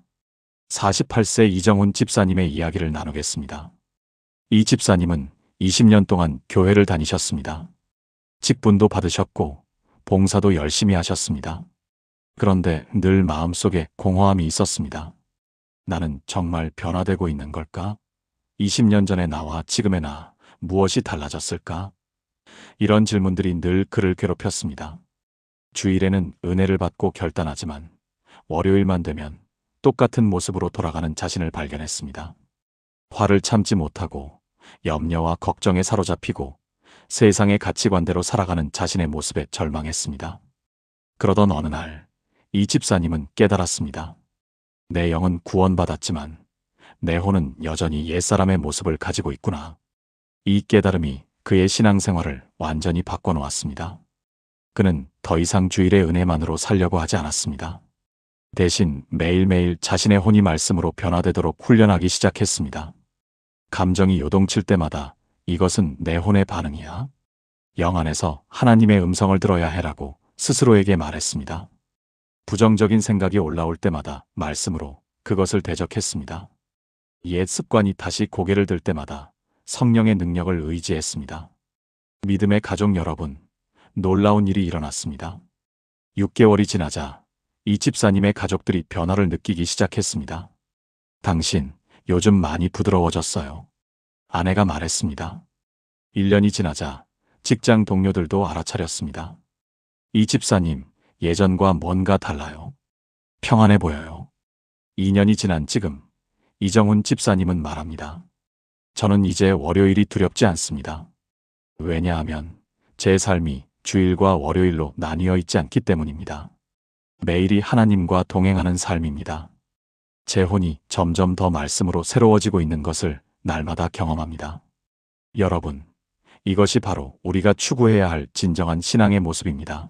48세 이정훈 집사님의 이야기를 나누겠습니다. 이 집사님은 20년 동안 교회를 다니셨습니다. 직분도 받으셨고 봉사도 열심히 하셨습니다. 그런데 늘 마음속에 공허함이 있었습니다. 나는 정말 변화되고 있는 걸까? 20년 전의 나와 지금의 나, 무엇이 달라졌을까? 이런 질문들이 늘 그를 괴롭혔습니다. 주일에는 은혜를 받고 결단하지만 월요일만 되면 똑같은 모습으로 돌아가는 자신을 발견했습니다. 화를 참지 못하고 염려와 걱정에 사로잡히고 세상의 가치관대로 살아가는 자신의 모습에 절망했습니다. 그러던 어느 날, 이 집사님은 깨달았습니다. 내 영은 구원받았지만 내 혼은 여전히 옛사람의 모습을 가지고 있구나. 이 깨달음이 그의 신앙생활을 완전히 바꿔놓았습니다. 그는 더 이상 주일의 은혜만으로 살려고 하지 않았습니다. 대신 매일매일 자신의 혼이 말씀으로 변화되도록 훈련하기 시작했습니다. 감정이 요동칠 때마다 이것은 내 혼의 반응이야. 영 안에서 하나님의 음성을 들어야 해라고 스스로에게 말했습니다. 부정적인 생각이 올라올 때마다 말씀으로 그것을 대적했습니다. 옛 습관이 다시 고개를 들 때마다 성령의 능력을 의지했습니다. 믿음의 가족 여러분, 놀라운 일이 일어났습니다. 6개월이 지나자 이 집사님의 가족들이 변화를 느끼기 시작했습니다. 당신, 요즘 많이 부드러워졌어요. 아내가 말했습니다. 1년이 지나자 직장 동료들도 알아차렸습니다. 이 집사님, 예전과 뭔가 달라요. 평안해 보여요. 2년이 지난 지금, 이정훈 집사님은 말합니다. 저는 이제 월요일이 두렵지 않습니다. 왜냐하면 제 삶이 주일과 월요일로 나뉘어 있지 않기 때문입니다. 매일이 하나님과 동행하는 삶입니다. 제 혼이 점점 더 말씀으로 새로워지고 있는 것을 날마다 경험합니다. 여러분, 이것이 바로 우리가 추구해야 할 진정한 신앙의 모습입니다.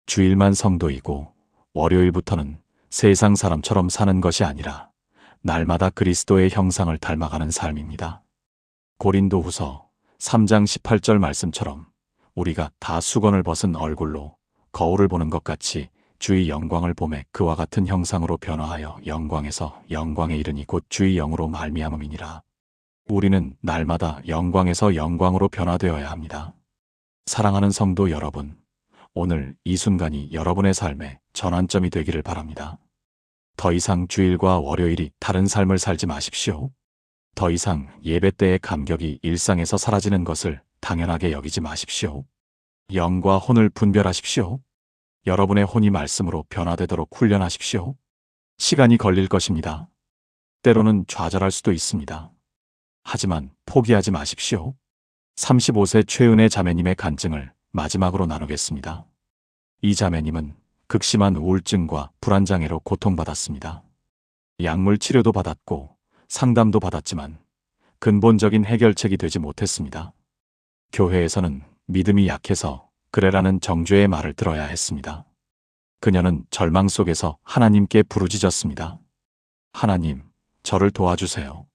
주일만 성도이고 월요일부터는 세상 사람처럼 사는 것이 아니라 날마다 그리스도의 형상을 닮아가는 삶입니다. 고린도후서 3장 18절 말씀처럼 우리가 다 수건을 벗은 얼굴로 거울을 보는 것 같이 주의 영광을 보매 그와 같은 형상으로 변화하여 영광에서 영광에 이르니 곧 주의 영으로 말미암음이니라. 우리는 날마다 영광에서 영광으로 변화되어야 합니다. 사랑하는 성도 여러분, 오늘 이 순간이 여러분의 삶의 전환점이 되기를 바랍니다. 더 이상 주일과 월요일이 다른 삶을 살지 마십시오. 더 이상 예배 때의 감격이 일상에서 사라지는 것을 당연하게 여기지 마십시오. 영과 혼을 분별하십시오. 여러분의 혼이 말씀으로 변화되도록 훈련하십시오. 시간이 걸릴 것입니다. 때로는 좌절할 수도 있습니다. 하지만 포기하지 마십시오. 35세 최은혜 자매님의 간증을 마지막으로 나누겠습니다. 이 자매님은 극심한 우울증과 불안장애로 고통받았습니다. 약물 치료도 받았고 상담도 받았지만 근본적인 해결책이 되지 못했습니다. 교회에서는 믿음이 약해서 그래라는 정죄의 말을 들어야 했습니다. 그녀는 절망 속에서 하나님께 부르짖었습니다. 하나님, 저를 도와주세요.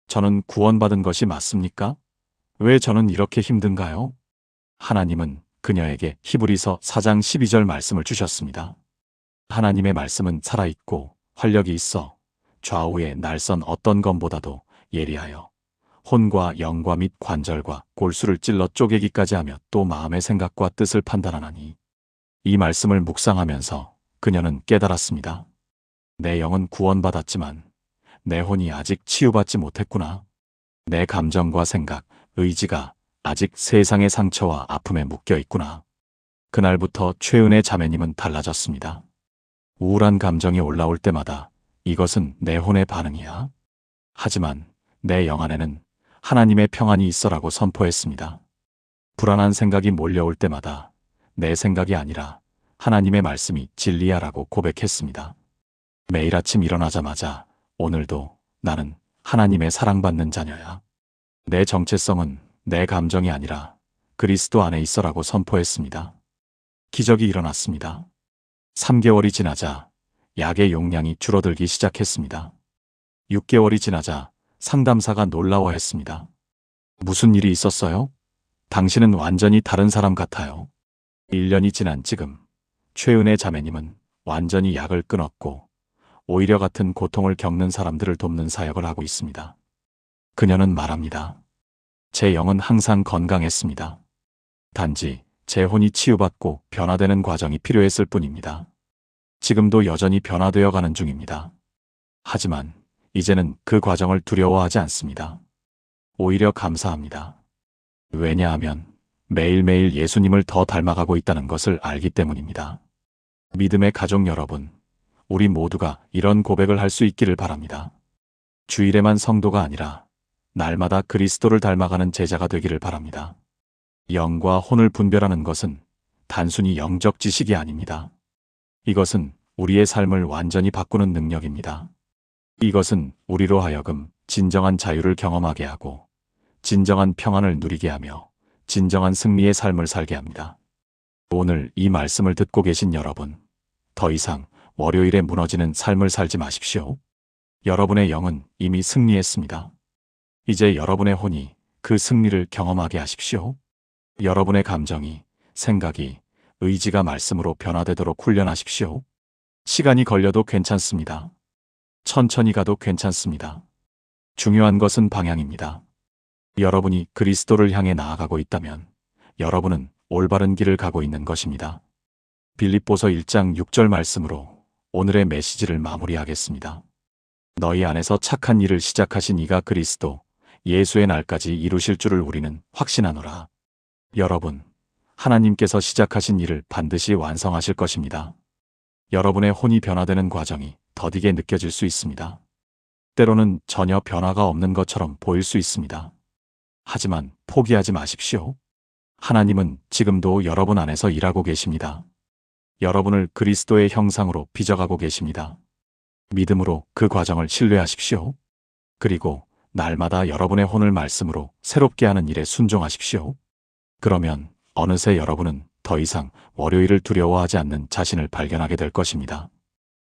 저는 구원받은 것이 맞습니까? 왜 저는 이렇게 힘든가요? 하나님은 그녀에게 히브리서 4장 12절 말씀을 주셨습니다. 하나님의 말씀은 살아있고 활력이 있어 좌우의 날선 어떤 검보다도 예리하여 혼과 영과 및 관절과 골수를 찔러 쪼개기까지 하며 또 마음의 생각과 뜻을 판단하나니. 이 말씀을 묵상하면서 그녀는 깨달았습니다. 내 영은 구원받았지만 내 혼이 아직 치유받지 못했구나. 내 감정과 생각, 의지가 아직 세상의 상처와 아픔에 묶여 있구나. 그날부터 최은혜 자매님은 달라졌습니다. 우울한 감정이 올라올 때마다 이것은 내 혼의 반응이야. 하지만 내 영 안에는 하나님의 평안이 있어라고 선포했습니다. 불안한 생각이 몰려올 때마다 내 생각이 아니라 하나님의 말씀이 진리야라고 고백했습니다. 매일 아침 일어나자마자 오늘도 나는 하나님의 사랑받는 자녀야. 내 정체성은 내 감정이 아니라 그리스도 안에 있어라고 선포했습니다. 기적이 일어났습니다. 3개월이 지나자 약의 용량이 줄어들기 시작했습니다. 6개월이 지나자 상담사가 놀라워했습니다. 무슨 일이 있었어요? 당신은 완전히 다른 사람 같아요. 1년이 지난 지금 최은혜 자매님은 완전히 약을 끊었고 오히려 같은 고통을 겪는 사람들을 돕는 사역을 하고 있습니다. 그녀는 말합니다. 제 영은 항상 건강했습니다. 단지 제 혼이 치유받고 변화되는 과정이 필요했을 뿐입니다. 지금도 여전히 변화되어 가는 중입니다. 하지만 이제는 그 과정을 두려워하지 않습니다. 오히려 감사합니다. 왜냐하면 매일매일 예수님을 더 닮아가고 있다는 것을 알기 때문입니다. 믿음의 가족 여러분, 우리 모두가 이런 고백을 할 수 있기를 바랍니다. 주일에만 성도가 아니라 날마다 그리스도를 닮아가는 제자가 되기를 바랍니다. 영과 혼을 분별하는 것은 단순히 영적 지식이 아닙니다. 이것은 우리의 삶을 완전히 바꾸는 능력입니다. 이것은 우리로 하여금 진정한 자유를 경험하게 하고 진정한 평안을 누리게 하며 진정한 승리의 삶을 살게 합니다. 오늘 이 말씀을 듣고 계신 여러분, 더 이상 월요일에 무너지는 삶을 살지 마십시오. 여러분의 영은 이미 승리했습니다. 이제 여러분의 혼이 그 승리를 경험하게 하십시오. 여러분의 감정이, 생각이, 의지가 말씀으로 변화되도록 훈련하십시오. 시간이 걸려도 괜찮습니다. 천천히 가도 괜찮습니다. 중요한 것은 방향입니다. 여러분이 그리스도를 향해 나아가고 있다면 여러분은 올바른 길을 가고 있는 것입니다. 빌립보서 1장 6절 말씀으로 오늘의 메시지를 마무리하겠습니다. 너희 안에서 착한 일을 시작하신 이가 그리스도 예수의 날까지 이루실 줄을 우리는 확신하노라. 여러분, 하나님께서 시작하신 일을 반드시 완성하실 것입니다. 여러분의 혼이 변화되는 과정이 더디게 느껴질 수 있습니다. 때로는 전혀 변화가 없는 것처럼 보일 수 있습니다. 하지만 포기하지 마십시오. 하나님은 지금도 여러분 안에서 일하고 계십니다. 여러분을 그리스도의 형상으로 빚어가고 계십니다. 믿음으로 그 과정을 신뢰하십시오. 그리고 날마다 여러분의 혼을 말씀으로 새롭게 하는 일에 순종하십시오. 그러면 어느새 여러분은 더 이상 월요일을 두려워하지 않는 자신을 발견하게 될 것입니다.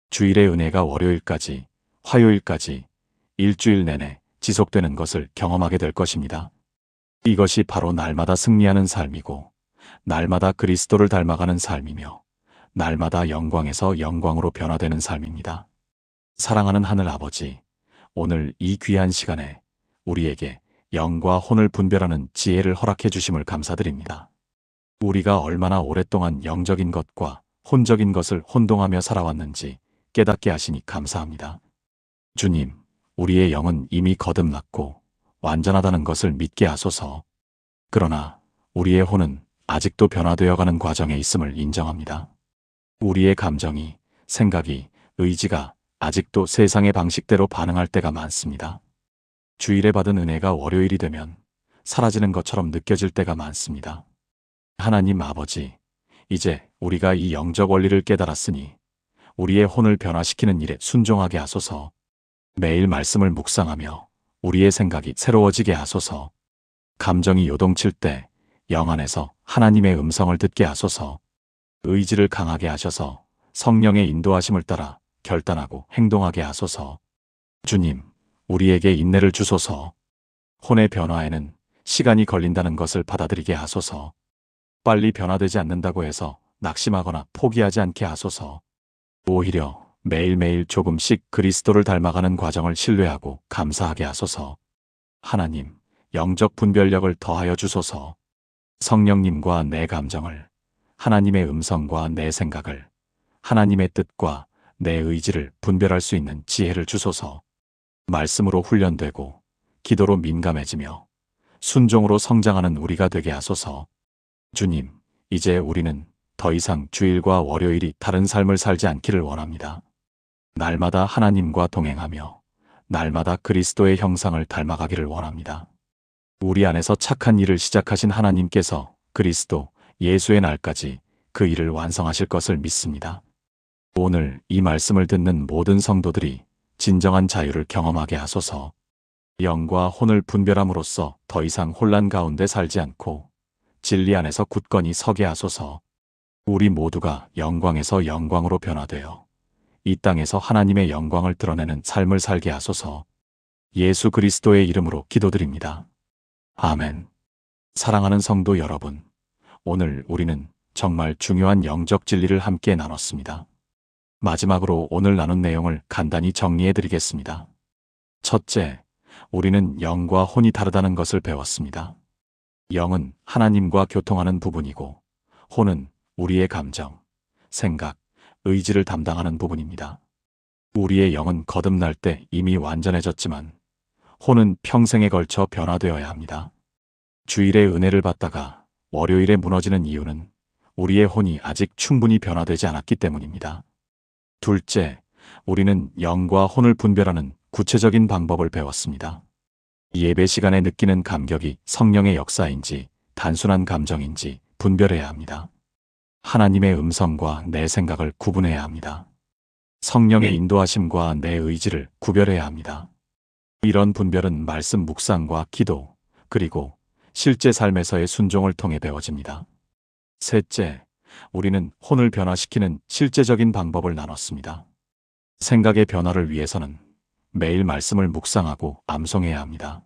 주일의 은혜가 월요일까지, 화요일까지, 일주일 내내 지속되는 것을 경험하게 될 것입니다. 이것이 바로 날마다 승리하는 삶이고, 날마다 그리스도를 닮아가는 삶이며, 날마다 영광에서 영광으로 변화되는 삶입니다. 사랑하는 하늘 아버지, 오늘 이 귀한 시간에 우리에게 영과 혼을 분별하는 지혜를 허락해 주심을 감사드립니다. 우리가 얼마나 오랫동안 영적인 것과 혼적인 것을 혼동하며 살아왔는지 깨닫게 하시니 감사합니다. 주님, 우리의 영은 이미 거듭났고 완전하다는 것을 믿게 하소서. 그러나 우리의 혼은 아직도 변화되어가는 과정에 있음을 인정합니다. 우리의 감정이, 생각이, 의지가 아직도 세상의 방식대로 반응할 때가 많습니다. 주일에 받은 은혜가 월요일이 되면 사라지는 것처럼 느껴질 때가 많습니다. 하나님 아버지, 이제 우리가 이 영적 원리를 깨달았으니 우리의 혼을 변화시키는 일에 순종하게 하소서. 매일 말씀을 묵상하며 우리의 생각이 새로워지게 하소서. 감정이 요동칠 때 영 안에서 하나님의 음성을 듣게 하소서. 의지를 강하게 하셔서 성령의 인도하심을 따라 결단하고 행동하게 하소서. 주님, 우리에게 인내를 주소서. 혼의 변화에는 시간이 걸린다는 것을 받아들이게 하소서. 빨리 변화되지 않는다고 해서 낙심하거나 포기하지 않게 하소서. 오히려 매일매일 조금씩 그리스도를 닮아가는 과정을 신뢰하고 감사하게 하소서. 하나님, 영적 분별력을 더하여 주소서. 성령님과 내 감정을, 하나님의 음성과 내 생각을, 하나님의 뜻과 내 의지를 분별할 수 있는 지혜를 주소서. 말씀으로 훈련되고 기도로 민감해지며 순종으로 성장하는 우리가 되게 하소서. 주님, 이제 우리는 더 이상 주일과 월요일이 다른 삶을 살지 않기를 원합니다. 날마다 하나님과 동행하며 날마다 그리스도의 형상을 닮아가기를 원합니다. 우리 안에서 착한 일을 시작하신 하나님께서 그리스도 예수의 날까지 그 일을 완성하실 것을 믿습니다. 오늘 이 말씀을 듣는 모든 성도들이 진정한 자유를 경험하게 하소서. 영과 혼을 분별함으로써 더 이상 혼란 가운데 살지 않고 진리 안에서 굳건히 서게 하소서. 우리 모두가 영광에서 영광으로 변화되어 이 땅에서 하나님의 영광을 드러내는 삶을 살게 하소서. 예수 그리스도의 이름으로 기도드립니다. 아멘. 사랑하는 성도 여러분, 오늘 우리는 정말 중요한 영적 진리를 함께 나눴습니다. 마지막으로 오늘 나눈 내용을 간단히 정리해 드리겠습니다. 첫째, 우리는 영과 혼이 다르다는 것을 배웠습니다. 영은 하나님과 교통하는 부분이고 혼은 우리의 감정, 생각, 의지를 담당하는 부분입니다. 우리의 영은 거듭날 때 이미 완전해졌지만 혼은 평생에 걸쳐 변화되어야 합니다. 주일의 은혜를 받다가 월요일에 무너지는 이유는 우리의 혼이 아직 충분히 변화되지 않았기 때문입니다. 둘째, 우리는 영과 혼을 분별하는 구체적인 방법을 배웠습니다. 예배 시간에 느끼는 감격이 성령의 역사인지 단순한 감정인지 분별해야 합니다. 하나님의 음성과 내 생각을 구분해야 합니다. 성령의 인도하심과 내 의지를 구별해야 합니다. 이런 분별은 말씀 묵상과 기도, 그리고 실제 삶에서의 순종을 통해 배워집니다. 셋째, 우리는 혼을 변화시키는 실제적인 방법을 나눴습니다. 생각의 변화를 위해서는 매일 말씀을 묵상하고 암송해야 합니다.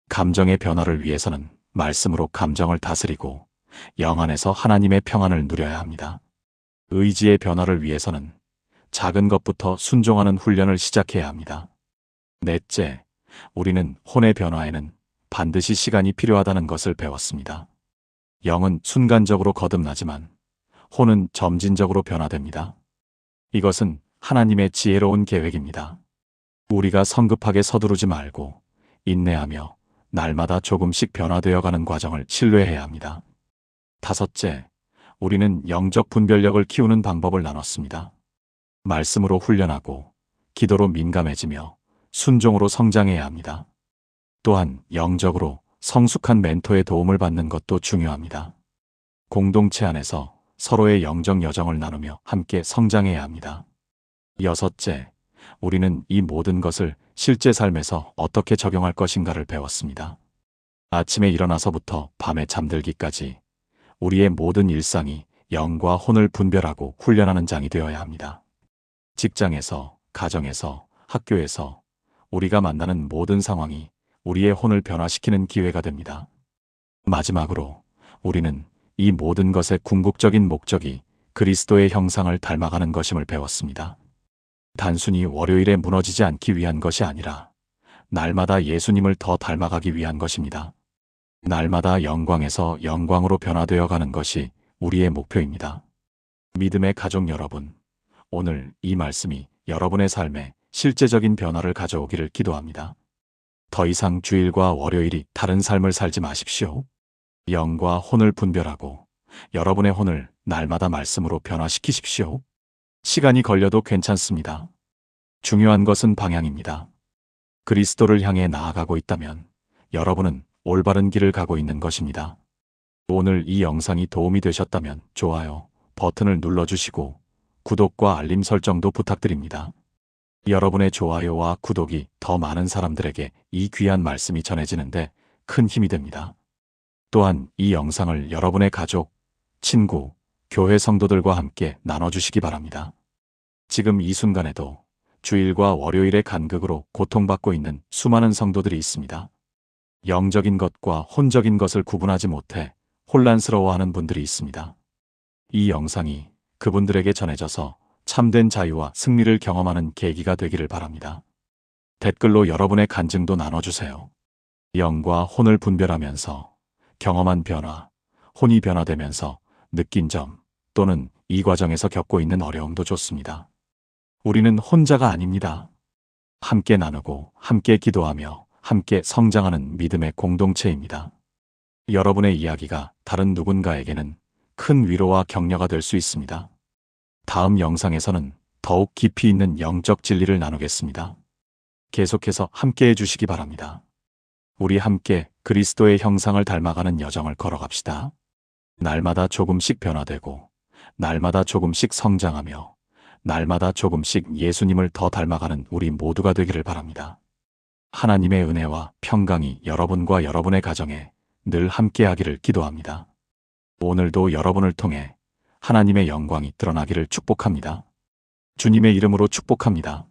감정의 변화를 위해서는 말씀으로 감정을 다스리고 영 안에서 하나님의 평안을 누려야 합니다. 의지의 변화를 위해서는 작은 것부터 순종하는 훈련을 시작해야 합니다. 넷째, 우리는 혼의 변화에는 반드시 시간이 필요하다는 것을 배웠습니다. 영은 순간적으로 거듭나지만 혼은 점진적으로 변화됩니다. 이것은 하나님의 지혜로운 계획입니다. 우리가 성급하게 서두르지 말고 인내하며 날마다 조금씩 변화되어가는 과정을 신뢰해야 합니다. 다섯째, 우리는 영적 분별력을 키우는 방법을 나눴습니다. 말씀으로 훈련하고 기도로 민감해지며 순종으로 성장해야 합니다. 또한 영적으로 성숙한 멘토의 도움을 받는 것도 중요합니다. 공동체 안에서 서로의 영적 여정을 나누며 함께 성장해야 합니다. 여섯째, 우리는 이 모든 것을 실제 삶에서 어떻게 적용할 것인가를 배웠습니다. 아침에 일어나서부터 밤에 잠들기까지 우리의 모든 일상이 영과 혼을 분별하고 훈련하는 장이 되어야 합니다. 직장에서, 가정에서, 학교에서 우리가 만나는 모든 상황이 우리의 혼을 변화시키는 기회가 됩니다. 마지막으로 우리는 이 모든 것의 궁극적인 목적이 그리스도의 형상을 닮아가는 것임을 배웠습니다. 단순히 월요일에 무너지지 않기 위한 것이 아니라 날마다 예수님을 더 닮아가기 위한 것입니다. 날마다 영광에서 영광으로 변화되어 가는 것이 우리의 목표입니다. 믿음의 가족 여러분, 오늘 이 말씀이 여러분의 삶에 실제적인 변화를 가져오기를 기도합니다. 더 이상 주일과 월요일이 다른 삶을 살지 마십시오. 영과 혼을 분별하고 여러분의 혼을 날마다 말씀으로 변화시키십시오. 시간이 걸려도 괜찮습니다. 중요한 것은 방향입니다. 그리스도를 향해 나아가고 있다면 여러분은 올바른 길을 가고 있는 것입니다. 오늘 이 영상이 도움이 되셨다면 좋아요 버튼을 눌러주시고 구독과 알림 설정도 부탁드립니다. 여러분의 좋아요와 구독이 더 많은 사람들에게 이 귀한 말씀이 전해지는데 큰 힘이 됩니다. 또한 이 영상을 여러분의 가족, 친구, 교회 성도들과 함께 나눠주시기 바랍니다. 지금 이 순간에도 주일과 월요일의 간극으로 고통받고 있는 수많은 성도들이 있습니다. 영적인 것과 혼적인 것을 구분하지 못해 혼란스러워하는 분들이 있습니다. 이 영상이 그분들에게 전해져서 참된 자유와 승리를 경험하는 계기가 되기를 바랍니다. 댓글로 여러분의 간증도 나눠주세요. 영과 혼을 분별하면서 경험한 변화, 혼이 변화되면서 느낀 점 또는 이 과정에서 겪고 있는 어려움도 좋습니다. 우리는 혼자가 아닙니다. 함께 나누고 함께 기도하며 함께 성장하는 믿음의 공동체입니다. 여러분의 이야기가 다른 누군가에게는 큰 위로와 격려가 될 수 있습니다. 다음 영상에서는 더욱 깊이 있는 영적 진리를 나누겠습니다. 계속해서 함께 해주시기 바랍니다. 우리 함께 그리스도의 형상을 닮아가는 여정을 걸어갑시다. 날마다 조금씩 변화되고 날마다 조금씩 성장하며 날마다 조금씩 예수님을 더 닮아가는 우리 모두가 되기를 바랍니다. 하나님의 은혜와 평강이 여러분과 여러분의 가정에 늘 함께하기를 기도합니다. 오늘도 여러분을 통해 하나님의 영광이 드러나기를 축복합니다. 주님의 이름으로 축복합니다.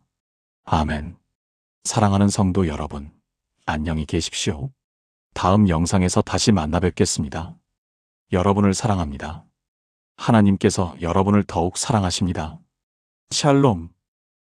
아멘. 사랑하는 성도 여러분, 안녕히 계십시오. 다음 영상에서 다시 만나 뵙겠습니다. 여러분을 사랑합니다. 하나님께서 여러분을 더욱 사랑하십니다. 샬롬.